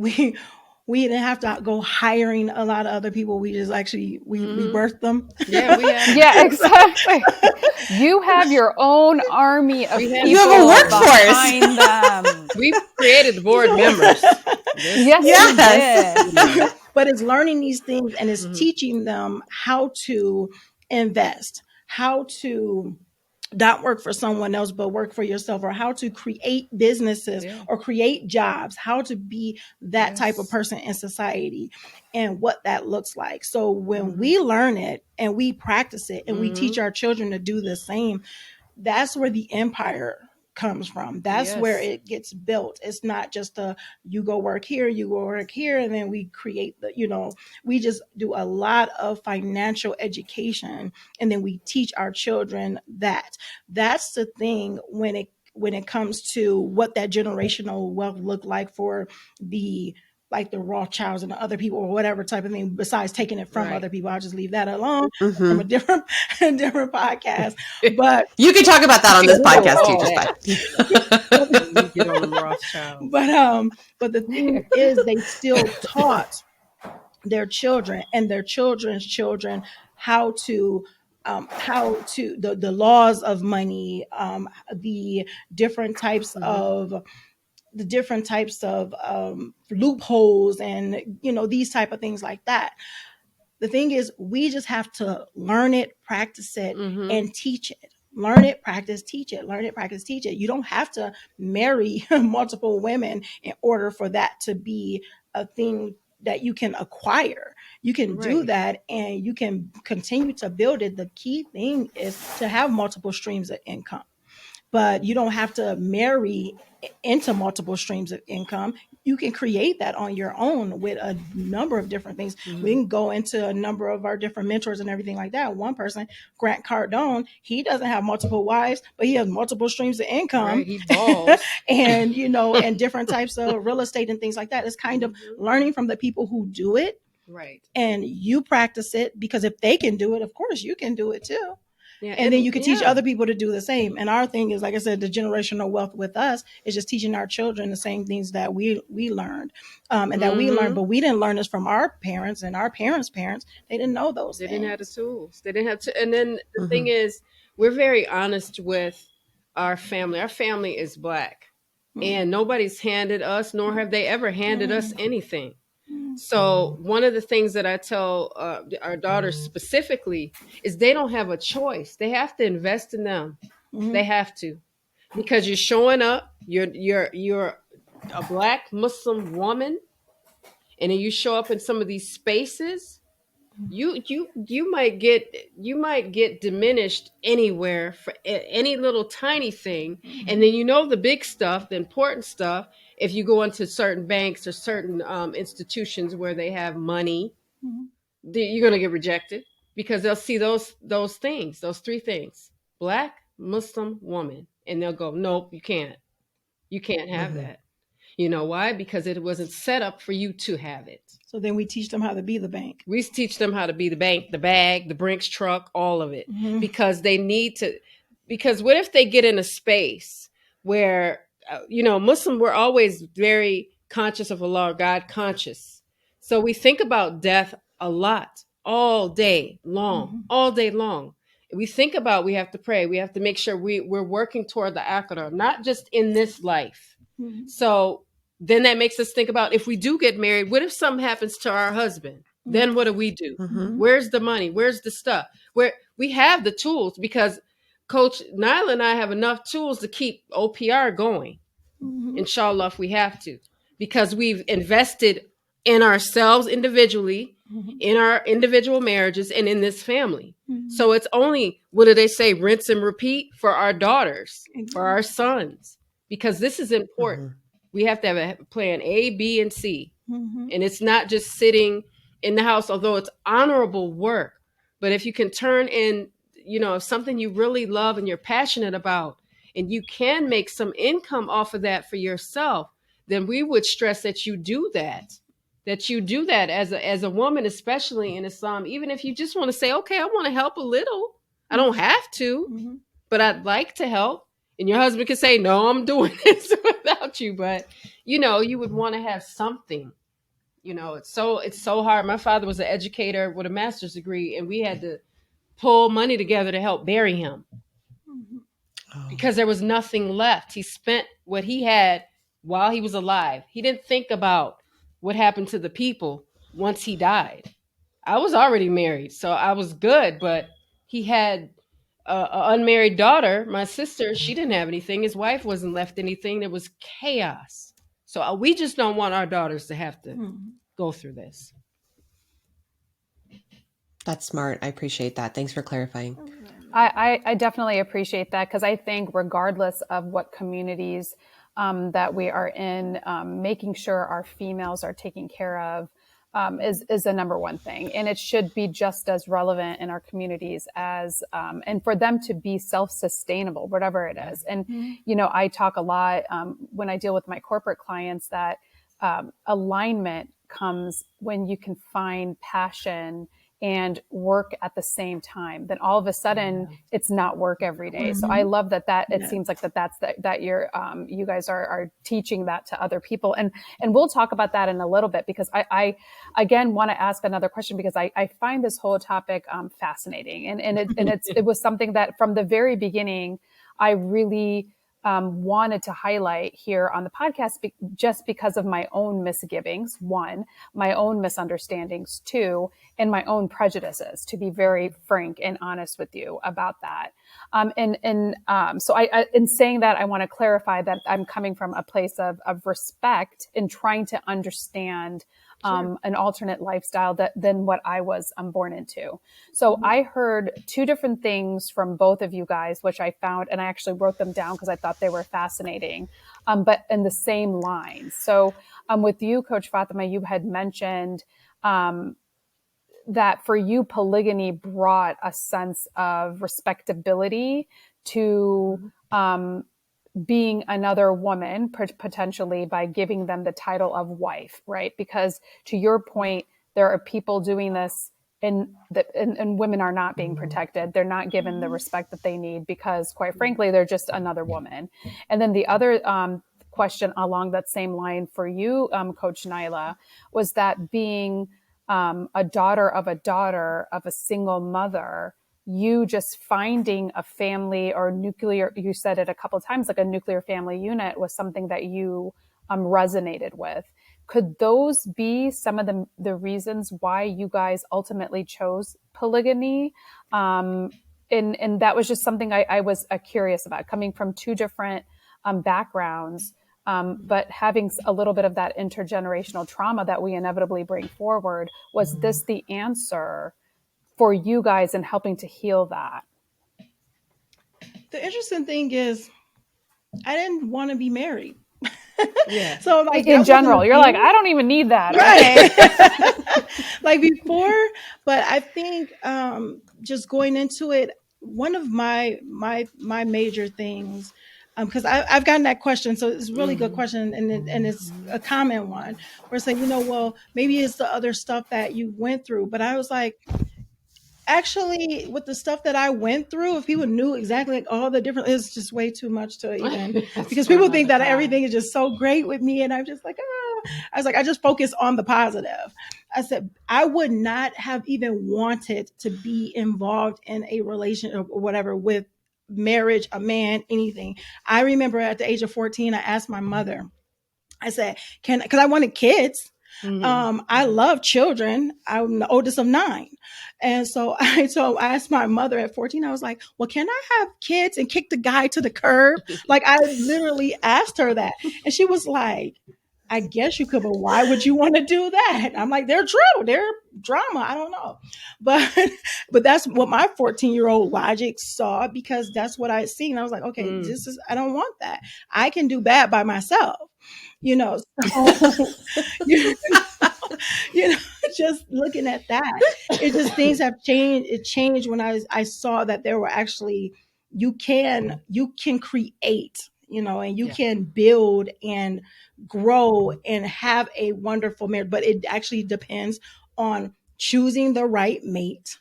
We didn't have to go hiring a lot of other people. We just actually, we birthed them. Yeah, we have. Yeah, exactly. You have your own army of people. You have a workforce behind them. We've created the board members. Yes, we did. But it's learning these things and it's teaching them how to invest, how to not work for someone else, but work for yourself, or how to create businesses or create jobs, how to be that type of person in society and what that looks like. So when we learn it and we practice it and we teach our children to do the same, that's where the empire comes from. That's where it gets built. It's not just you go work here, you go work here, and then we create we just do a lot of financial education, and then we teach our children that. That's the thing when it comes to what that generational wealth look like for the Rothschilds and the other people or whatever type of thing, besides taking it from other people. I'll just leave that alone from a different podcast. But you can talk about that on this podcast too, just get on the Rothschilds. But the thing is, they still taught their children and their children's children how to the laws of money, the different types of loopholes and these type of things like that. The thing is, we just have to learn it, practice it, and teach it. Learn it, practice, teach it. Learn it, practice, teach it. You don't have to marry multiple women in order for that to be a thing that you can acquire. You can do that and you can continue to build it. The key thing is to have multiple streams of income. But you don't have to marry into multiple streams of income. You can create that on your own with a number of different things. We can go into a number of our different mentors and everything like that. One person, Grant Cardone, he doesn't have multiple wives, but he has multiple streams of income. Right, he balls. And, and different types of real estate and things like that. It's kind of learning from the people who do it. Right. And you practice it, because if they can do it, of course you can do it too. Yeah, and then you can teach other people to do the same. And our thing is, like I said, the generational wealth with us is just teaching our children the same things that we learned and that we learned. But we didn't learn this from our parents and our parents' parents. They didn't know those things. They didn't have the tools. They didn't have to. And then the thing is, we're very honest with our family. Our family is Black. And nobody's handed us, nor have they ever handed us anything. So one of the things that I tell our daughters specifically is they don't have a choice. They have to invest in them. They have to, because you're showing up. You're a Black Muslim woman, and then you show up in some of these spaces. You might get diminished anywhere for any little tiny thing, and then the big stuff, the important stuff. If you go into certain banks or certain institutions where they have money, you're going to get rejected because they'll see those things, those three things: Black, Muslim, woman, and they'll go, "Nope, you can't have that." You know why? Because it wasn't set up for you to have it. So then we teach them how to be the bank. We teach them how to be the bank, the bag, the Brinks truck, all of it. Because they need to, because what if they get in a space where, Muslim, we're always very conscious of Allah, God conscious. So we think about death a lot, all day long. We think about, we have to pray. We have to make sure we're working toward the akhirah, not just in this life. So then that makes us think about, if we do get married, what if something happens to our husband? Then what do we do? Where's the money? Where's the stuff? Where we have the tools, because Coach Nyla and I have enough tools to keep OPR going. Inshallah, if we have to, because we've invested in ourselves individually, in our individual marriages, and in this family. So it's only, what do they say? Rinse and repeat for our daughters, for our sons, because this is important. We have to have a plan A, B, and C. And it's not just sitting in the house, although it's honorable work. But if you can turn in, something you really love and you're passionate about, and you can make some income off of that for yourself, then we would stress that you do that. That you do that as a woman, especially in Islam, even if you just want to say, okay, I want to help a little. I don't have to, but I'd like to help. And your husband could say, no, I'm doing this without you. But, you would want to have something. It's so hard. My father was an educator with a master's degree, and we had to pull money together to help bury him because there was nothing left. He spent what he had while he was alive. He didn't think about what happened to the people once he died. I was already married, so I was good, but he had an unmarried daughter, my sister. She didn't have anything. His wife wasn't left anything. There was chaos. So we just don't want our daughters to have to go through this. That's smart. I appreciate that. Thanks for clarifying. I definitely appreciate that, because I think regardless of what communities that we are in, making sure our females are taken care of is the number one thing. And it should be just as relevant in our communities as, and for them to be self-sustainable, whatever it is. And, I talk a lot when I deal with my corporate clients that alignment comes when you can find passion and work at the same time. Then all of a sudden it's not work every day. So I love that it seems like that you're you guys are teaching that to other people. And we'll talk about that in a little bit, because I again want to ask another question, because I find this whole topic fascinating. And it was something that from the very beginning I really wanted to highlight here on the podcast, just because of my own misgivings, one, my own misunderstandings, two, and my own prejudices, to be very frank and honest with you about that. So I, in saying that, I want to clarify that I'm coming from a place of respect in trying to understand an alternate lifestyle than what I was born into. So I heard two different things from both of you guys, which I found, and I actually wrote them down because I thought they were fascinating, but in the same lines. So with you, Coach Fatimah, you had mentioned that for you, polygamy brought a sense of respectability to being another woman, potentially, by giving them the title of wife, right? Because to your point, there are people doing this and women are not being protected. They're not given the respect that they need because, quite frankly, they're just another woman. And then the other question along that same line for you, Coach Nyla, was that being a daughter of a single mother, you just finding a family or nuclear, you said it a couple of times, like a nuclear family unit, was something that you resonated with. Could those be some of the reasons why you guys ultimately chose polygamy? And that was just something I was curious about, coming from two different backgrounds, but having a little bit of that intergenerational trauma that we inevitably bring forward. Was this the answer for you guys in helping to heal that? The interesting thing is, I didn't want to be married. Yeah. So like in general, you're like, I don't even need that. Right. Okay. Like before, but I think just going into it, one of my major things Because I've gotten that question, so it's a really good question, and it's a common one. Where it's like, well, maybe it's the other stuff that you went through, but I was like, actually, with the stuff that I went through, if people knew exactly like all the different, it's just way too much to even, because people think that everything is just so great with me, and I'm just like, I was like, I just focus on the positive. I said, I would not have even wanted to be involved in a relationship or whatever with marriage, a man, anything. I remember at the age of 14, I asked my mother, I said, because I wanted kids. I love children. I'm the oldest of 9. And so I asked my mother at 14, I was like, well, can I have kids and kick the guy to the curb? Like, I literally asked her that. And she was like, I guess you could, but why would you want to do that? I'm like, they're true. They're drama. I don't know. But that's what my 14-year-old logic saw, because that's what I had seen. I was like, okay, I don't want that. I can do bad by myself. So, just looking at that, it just, things have changed. It changed when I saw that there were actually, you can create, and you can build and grow and have a wonderful marriage, but it actually depends on choosing the right mate,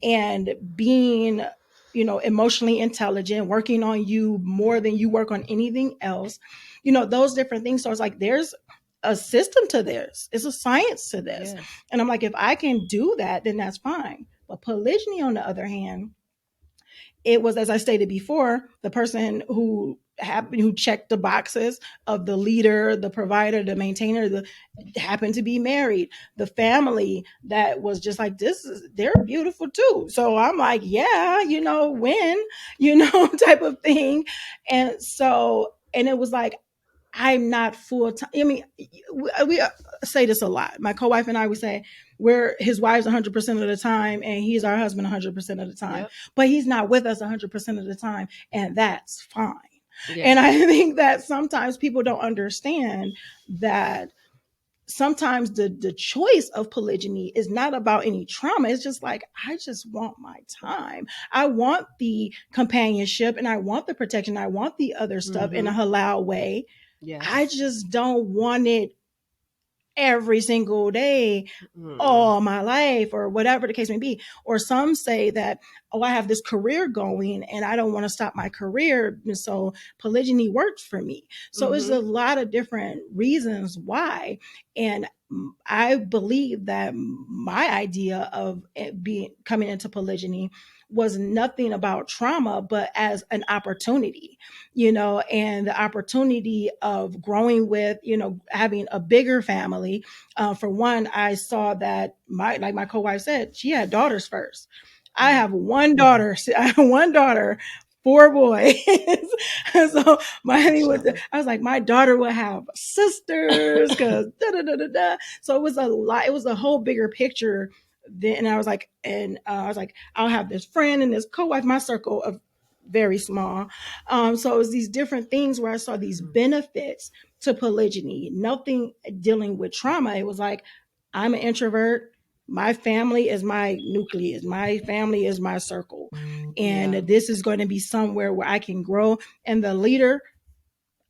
and being, emotionally intelligent, working on you more than you work on anything else, those different things. So it's like, there's a system to this. It's a science to this. Yes. And I'm like, if I can do that, then that's fine. But polygyny, on the other hand, it was, as I stated before, the person who checked the boxes of the leader, the provider, the maintainer, happened to be married. The family that was just like, they're beautiful too. So I'm like, yeah, when, type of thing. And it was like, I'm not full time. I mean, we say this a lot. My co-wife and I, we say we're his wives 100% of the time, and he's our husband 100% of the time. Yep. But he's not with us 100% of the time, and that's fine. Yeah. And I think that sometimes people don't understand that sometimes the choice of polygyny is not about any trauma. It's just like, I just want my time. I want the companionship, and I want the protection. I want the other stuff in a halal way. Yes. I just don't want it every single day, all my life, or whatever the case may be. Or some say that, I have this career going and I don't want to stop my career, and so polygyny works for me. So there's a lot of different reasons why. And I believe that my idea of coming into polygyny was nothing about trauma, but as an opportunity, and the opportunity of growing with, having a bigger family. For one, I saw that like my co-wife said, she had daughters first. I have one daughter. 4 boys. So I was like, my daughter will have sisters, because So it was a lot. It was a whole bigger picture. Then, and I was like, I'll have this friend and this co-wife. My circle of very small. So it was these different things where I saw these benefits to polygyny. Nothing dealing with trauma. It was like, I'm an introvert. My family is my nucleus. My family is my circle. And this is going to be somewhere where I can grow. And the leader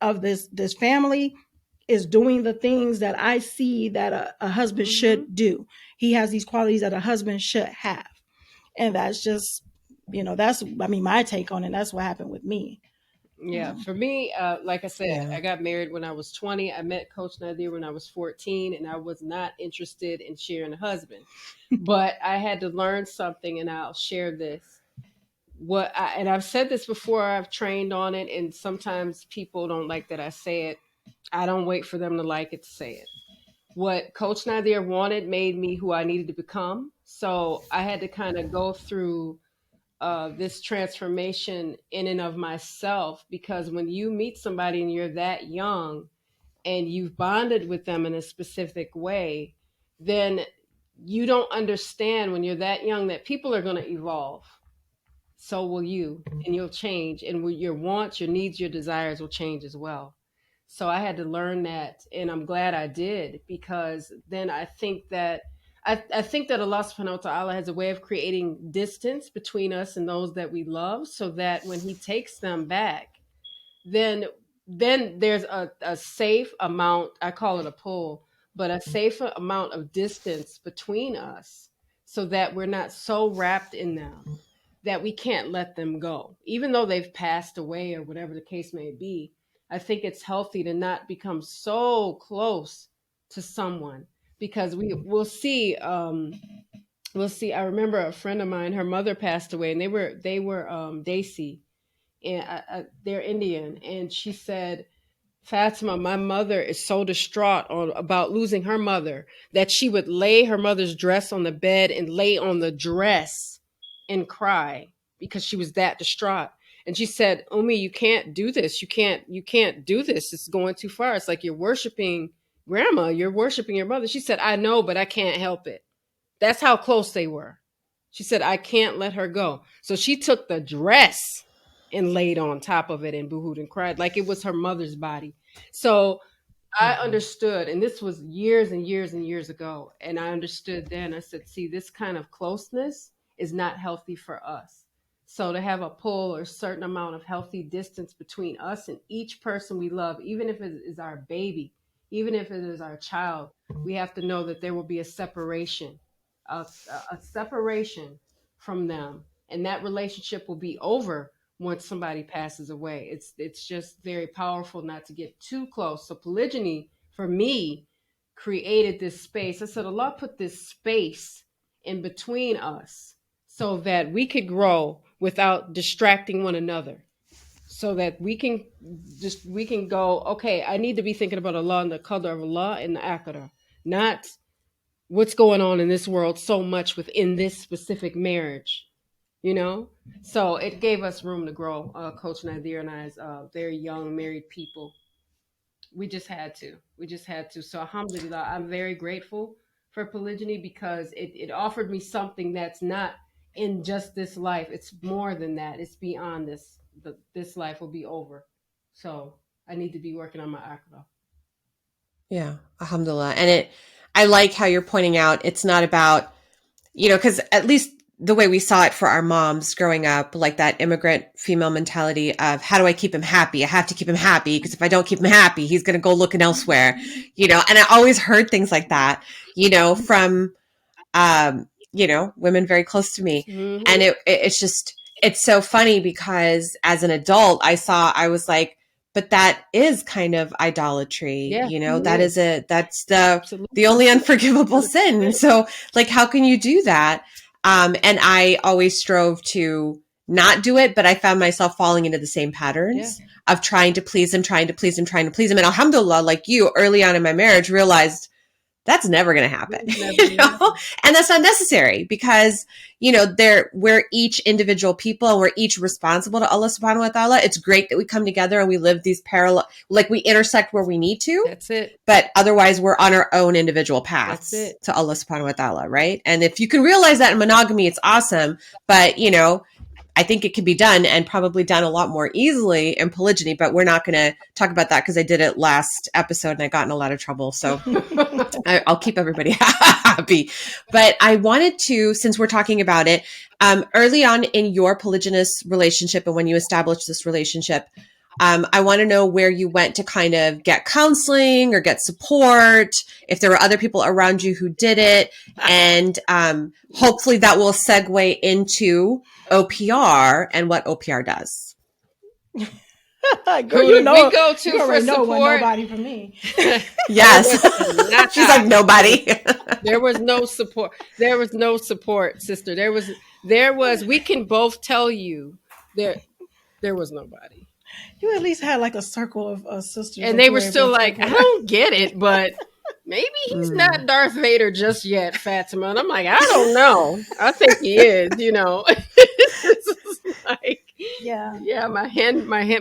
of this family is doing the things that I see that a husband should do. He has these qualities that a husband should have. And that's just, that's, my take on it. That's what happened with me. Yeah, for me, like I said, I got married when I was 20. I met Coach Nadir when I was 14, and I was not interested in sharing a husband. But I had to learn something, and I'll share this. And I've said this before, I've trained on it, and sometimes people don't like that I say it. I don't wait for them to like it to say it. What Coach Nadir wanted made me who I needed to become. So I had to kind of go through this transformation in and of myself, because when you meet somebody and you're that young and you've bonded with them in a specific way, then you don't understand when you're that young that people are going to evolve. So will you, and you'll change, and your wants, your needs, your desires will change as well. So I had to learn that, and I'm glad I did, because then I think that Allah subhanahu wa ta'ala has a way of creating distance between us and those that we love, so that when he takes them back, then there's a safe amount, I call it a pull, but a safe amount of distance between us, so that we're not so wrapped in them that we can't let them go, even though they've passed away or whatever the case may be. I think it's healthy to not become so close to someone, because we'll see. I remember a friend of mine, her mother passed away, and they were Desi, and they're Indian, and she said, Fatima, my mother is so distraught about losing her mother that she would lay her mother's dress on the bed and lay on the dress and cry because she was that distraught. And she said, Umi, you can't do this. You can't do this. It's going too far. It's like you're worshiping grandma. You're worshiping your mother. She said, I know, but I can't help it. That's how close they were. She said, I can't let her go. So she took the dress and laid on top of it and boohooed and cried like it was her mother's body. So I understood, and this was years and years and years ago. And I understood then. I said, see, this kind of closeness is not healthy for us. So to have a pull or a certain amount of healthy distance between us and each person we love, even if it is our baby, even if it is our child, we have to know that there will be a separation, a separation from them. And that relationship will be over once somebody passes away. It's just very powerful not to get too close. So polygyny, for me, created this space. I said, Allah put this space in between us so that we could grow without distracting one another. So that we can go, okay, I need to be thinking about Allah and the qadr of Allah and the akhirah, not what's going on in this world so much within this specific marriage. So it gave us room to grow. Coach Nadir and I, as very young married people, we just had to. So alhamdulillah, I'm very grateful for polygyny, because it offered me something that's not in just this life. It's more than that. It's beyond this. This life will be over. So I need to be working on my akhirah. Yeah, alhamdulillah. And I like how you're pointing out, it's not about, because at least the way we saw it for our moms growing up, like that immigrant female mentality of, how do I keep him happy? I have to keep him happy, because if I don't keep him happy, he's going to go looking elsewhere, and I always heard things like that, from, women very close to me. Mm-hmm. And it's so funny, because as an adult, I was like, but that is kind of idolatry, that's the only unforgivable sin. So like, how can you do that? And I always strove to not do it, but I found myself falling into the same patterns of trying to please him. And alhamdulillah, like you, early on in my marriage, realized that's never going to happen, and that's not necessary, because, we're each individual people, and we're each responsible to Allah subhanahu wa ta'ala. It's great that we come together and we live these parallel, like we intersect where we need to. That's it. But otherwise we're on our own individual paths to Allah subhanahu wa ta'ala. Right. And if you can realize that in monogamy, it's awesome. But, I think it can be done, and probably done a lot more easily in polygyny, but we're not going to talk about that, because I did it last episode and I got in a lot of trouble. So I'll keep everybody happy. But I wanted to, since we're talking about it, early on in your polygynous relationship, and when you established this relationship, I want to know where you went to kind of get counseling or get support, if there were other people around you who did it. And hopefully that will segue into OPR and what OPR does. Girl, we go to you for support? Nobody for me. Yes. She's like, nobody. There was no support. There was no support, sister. There was, we can both tell you there was nobody. You at least had like a circle of sisters. And they were still like, I don't get it, but maybe he's not Darth Vader just yet, Fatima. And I'm like, I don't know. I think he is, It's like,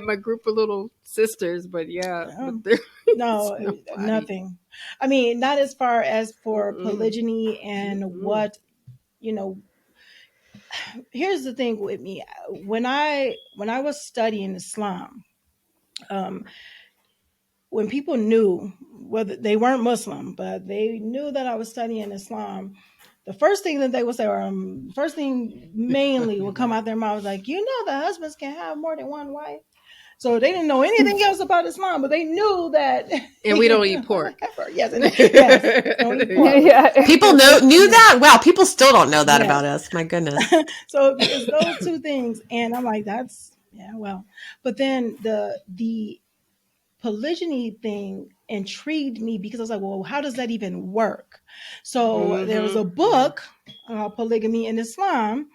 my group of little sisters, but but no, nothing. I mean, not as far as for polygyny and what, here's the thing with me. When I was studying Islam, when people knew, whether they weren't Muslim, but they knew that I was studying Islam, the first thing that they would say, or first thing mainly would come out their mouth, like, the husbands can have more than one wife. So they didn't know anything else about Islam, but they knew that. And we don't eat pork. Yes, don't eat pork. Yeah. People knew that. Wow, people still don't know that about us. My goodness. So it's those two things, and I'm like, well. But then the polygyny thing intrigued me because I was like, well, how does that even work? So there was a book, Polygamy in Islam,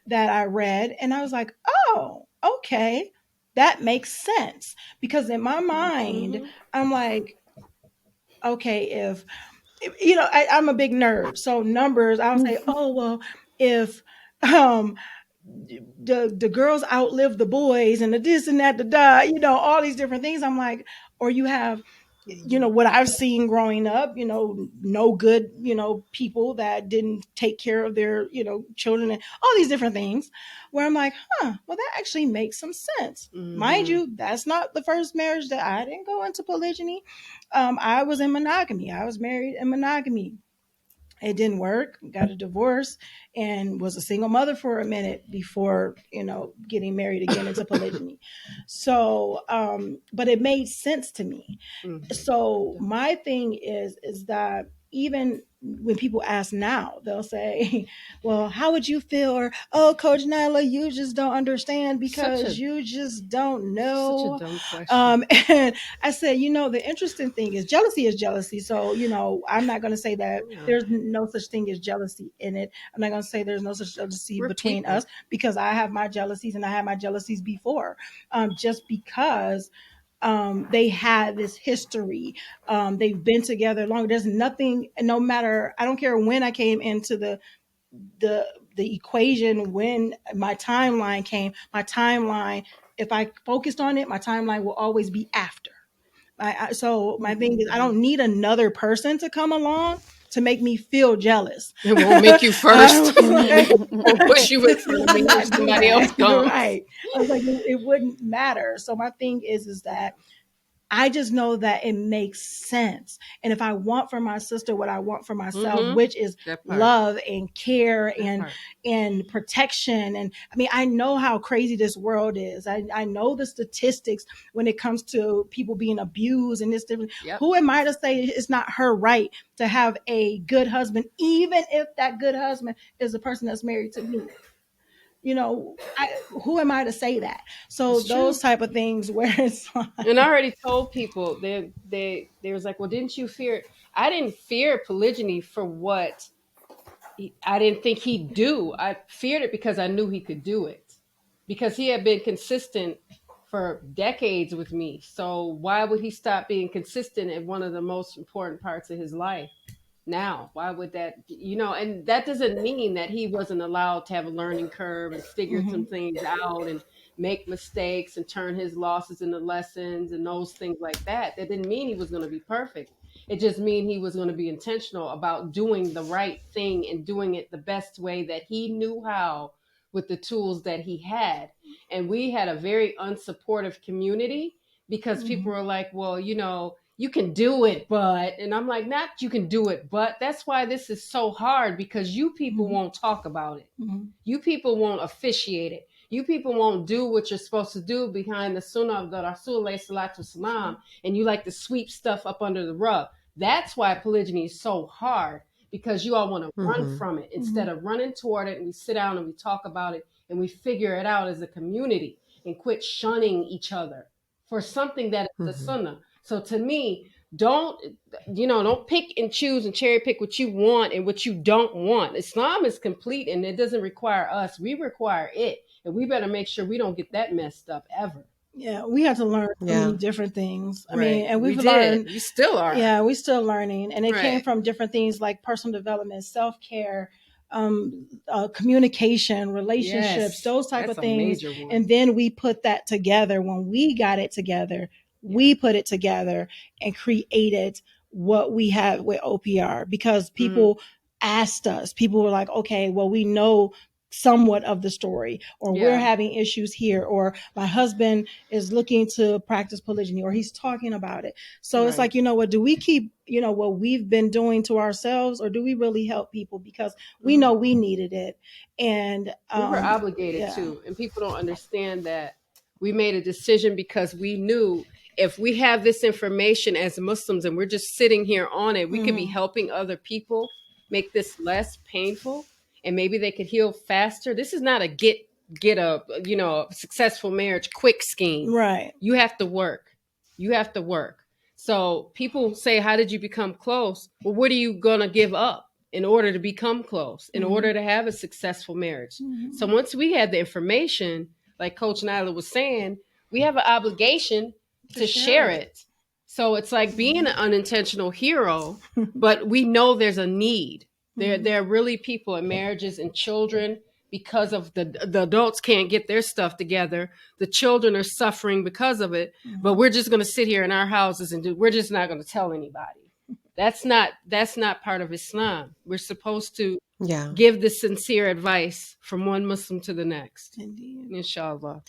that I read, and I was like, oh, okay, that makes sense. Because in my mind, I'm like, okay, if I'm a big nerd, so numbers, I'll say, oh, well, if the girls outlive the boys and the this and that, all these different things. I'm like, or you have, what I've seen growing up, no good, people that didn't take care of their, children and all these different things, where I'm like, well, that actually makes some sense. Mind you, that's not the first marriage that I didn't go into polygyny. I was in monogamy. I was married in monogamy. It didn't work, got a divorce, and was a single mother for a minute before, getting married again into polygyny. So, but it made sense to me. So my thing is that even when people ask now, they'll say, well, how would you feel? Or, oh, Coach Nyla, you just don't understand because you just don't know. Such a dumb question. And I said, the interesting thing is jealousy. So, I'm not going to say that there's no such thing as jealousy in it. I'm not going to say there's no such jealousy between us, because I have my jealousies and I had my jealousies before, just because they had this history. They've been together long. There's nothing, no matter, I don't care when I came into the equation, when my timeline came, if I focused on it, my timeline will always be after. So my thing is, I don't need another person to come along to make me feel jealous. It won't make you first. We'll push you in front of me if somebody else comes. Right. I was like, it wouldn't matter. So my thing is that I just know that it makes sense. And if I want for my sister what I want for myself, which is love and care and protection. And I mean, I know how crazy this world is. I know the statistics when it comes to people being abused and this different. Who am I to say it's not her right to have a good husband, even if that good husband is the person that's married to me? Who am I to say that? So those type of things where it's like, and I already told people, they was like, well, didn't you fear it? I didn't fear polygyny for what I didn't think he'd do. I feared it because I knew he could do it, because he had been consistent for decades with me. So why would he stop being consistent at one of the most important parts of his life? Now, why would that, and that doesn't mean that he wasn't allowed to have a learning curve and figure some things out and make mistakes and turn his losses into lessons and those things like that. That didn't mean he was going to be perfect. It just mean he was going to be intentional about doing the right thing and doing it the best way that he knew how, with the tools that he had. And we had a very unsupportive community, because people were like, well, you can do it, but, and I'm like, not you can do it, but. That's why this is so hard, because you people won't talk about it. You people won't officiate it. You people won't do what you're supposed to do behind the sunnah of the Rasul alayhi salatu wasalam, and you like to sweep stuff up under the rug. That's why polygyny is so hard, because you all want to run from it instead of running toward it, and we sit down and we talk about it and we figure it out as a community and quit shunning each other for something that is the sunnah. So to me, don't pick and choose and cherry pick what you want and what you don't want. Islam is complete, and it doesn't require us. We require it. And we better make sure we don't get that messed up ever. Yeah, we have to learn many different things. I mean, and we've learned. We still are. Yeah, we're still learning. And it came from different things like personal development, self-care, communication, relationships, those type of things. And then we put that together. When we got it together, we put it together and created what we have with OPR, because people asked us. People were like, okay, well, we know somewhat of the story, or we're having issues here, or my husband is looking to practice polygyny, or he's talking about it. So it's like, do we keep, what we've been doing to ourselves, or do we really help people? Because we know we needed it. And we were obligated to, and people don't understand that We made a decision because we knew if we have this information as Muslims and we're just sitting here on it, we could be helping other people make this less painful, and maybe they could heal faster. This is not a get a successful marriage quick scheme. Right. You have to work. So people say, how did you become close? Well, what are you gonna give up in order to become close, in order to have a successful marriage? So once we had the information, like Coach Nyla was saying, we have an obligation to share it. So it's like being an unintentional hero, but we know there's a need. There are really people in marriages and children, because of the adults can't get their stuff together. The children are suffering because of it, but we're just going to sit here in our houses and we're just not going to tell anybody. That's not part of Islam. We're supposed to give the sincere advice from one Muslim to the next. Indeed. Inshallah.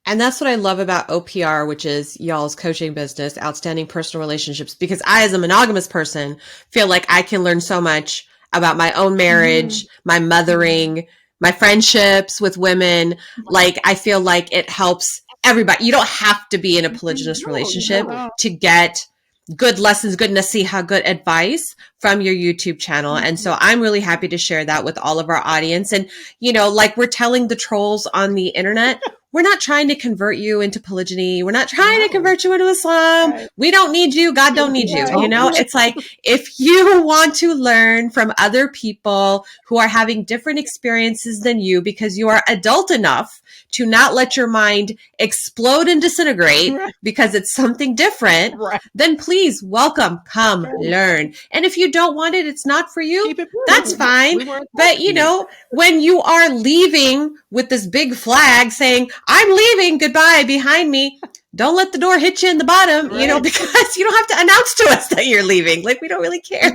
And that's what I love about OPR, which is y'all's coaching business, Outstanding Personal Relationships, because I, as a monogamous person, feel like I can learn so much about my own marriage, my mothering, my friendships with women. Like, I feel like it helps everybody. You don't have to be in a polygynous relationship to get good lessons, good nasiha, good advice from your YouTube channel. And so I'm really happy to share that with all of our audience. And, like we're telling the trolls on the internet, we're not trying to convert you into polygyny. We're not trying to convert you into Islam. Right. We don't need you. God don't need you. It's like, if you want to learn from other people who are having different experiences than you, because you are adult enough to not let your mind explode and disintegrate because it's something different, then please come learn. And if you don't want it, it's not for you. That's fine. But when you are leaving with this big flag saying, I'm leaving, goodbye, behind me, don't let the door hit you in the bottom, because you don't have to announce to us that you're leaving. Like, we don't really care.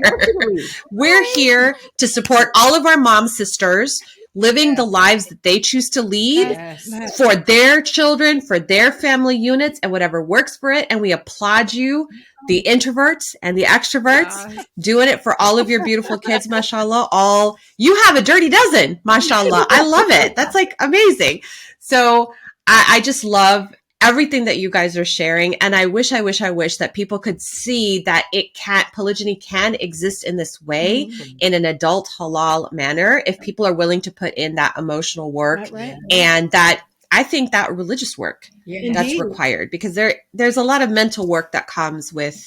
We're here to support all of our mom sisters living the lives that they choose to lead for their children, for their family units, and whatever works for it. And we applaud you, the introverts and the extroverts, doing it for all of your beautiful kids, mashallah. You have a dirty dozen, mashallah. I love it. That's like amazing. So I just love everything that you guys are sharing. And I wish that people could see that polygyny can exist in this way, in an adult halal manner, if people are willing to put in that emotional work and that, I think, that religious work that's required, because there's a lot of mental work that comes with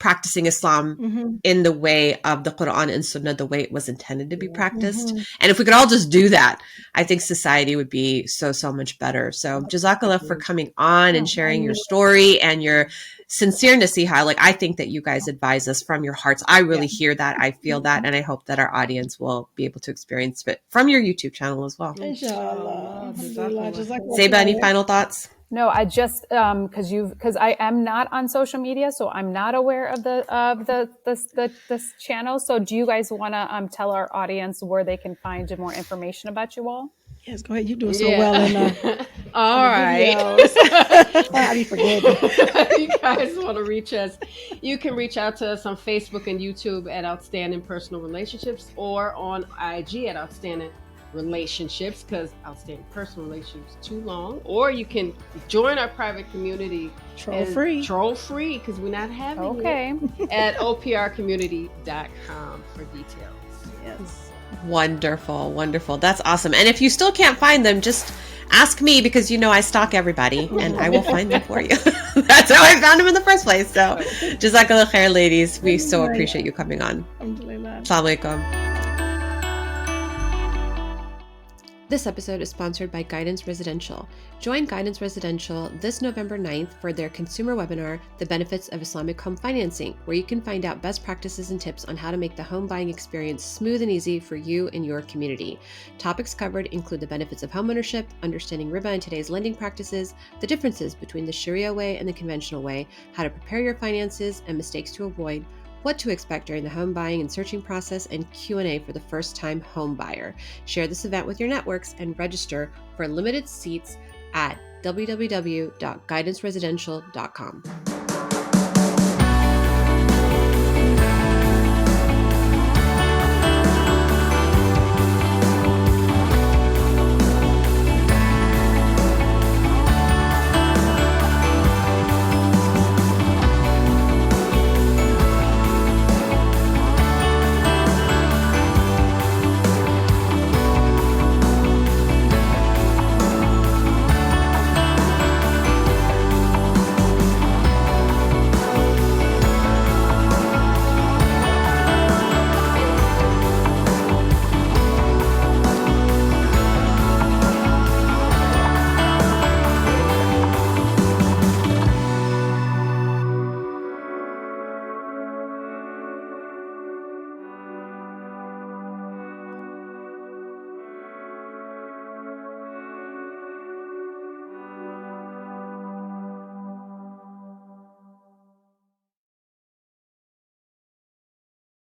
practicing Islam in the way of the Quran and Sunnah, the way it was intended to be practiced. And if we could all just do that, I think society would be so much better. So Jazakallah for coming on and sharing your story and your sincere nasiha. Like, I think that you guys advise us from your hearts. I really hear that. I feel that. And I hope that our audience will be able to experience it from your YouTube channel as well. Inshallah. Zeba, any final thoughts? No, I just because I am not on social media, so I'm not aware of this channel. So do you guys want to tell our audience where they can find more information about you all? Yes, go ahead. You do so well in all right. How do you forget? You guys want to reach us? You can reach out to us on Facebook and YouTube at Outstanding Personal Relationships, or on IG at Outstanding Relationships, because Outstanding Personal Relationships too long. Or you can join our private community, troll free, because we're not having it, at oprcommunity.com for details. Yes. Wonderful. That's awesome. And if you still can't find them, just ask me, because I stalk everybody and I will find them for you. That's how I found them in the first place. So Jazakallah khair, ladies. We so appreciate you coming on. Assalamu alaikum. This episode is sponsored by Guidance Residential. Join Guidance Residential this November 9th for their consumer webinar, The Benefits of Islamic Home Financing, where you can find out best practices and tips on how to make the home buying experience smooth and easy for you and your community. Topics covered include the benefits of homeownership, understanding riba and today's lending practices, the differences between the Sharia way and the conventional way, how to prepare your finances and mistakes to avoid, what to expect during the home buying and searching process, and Q&A for the first-time home buyer. Share this event with your networks and register for limited seats at www.guidanceresidential.com.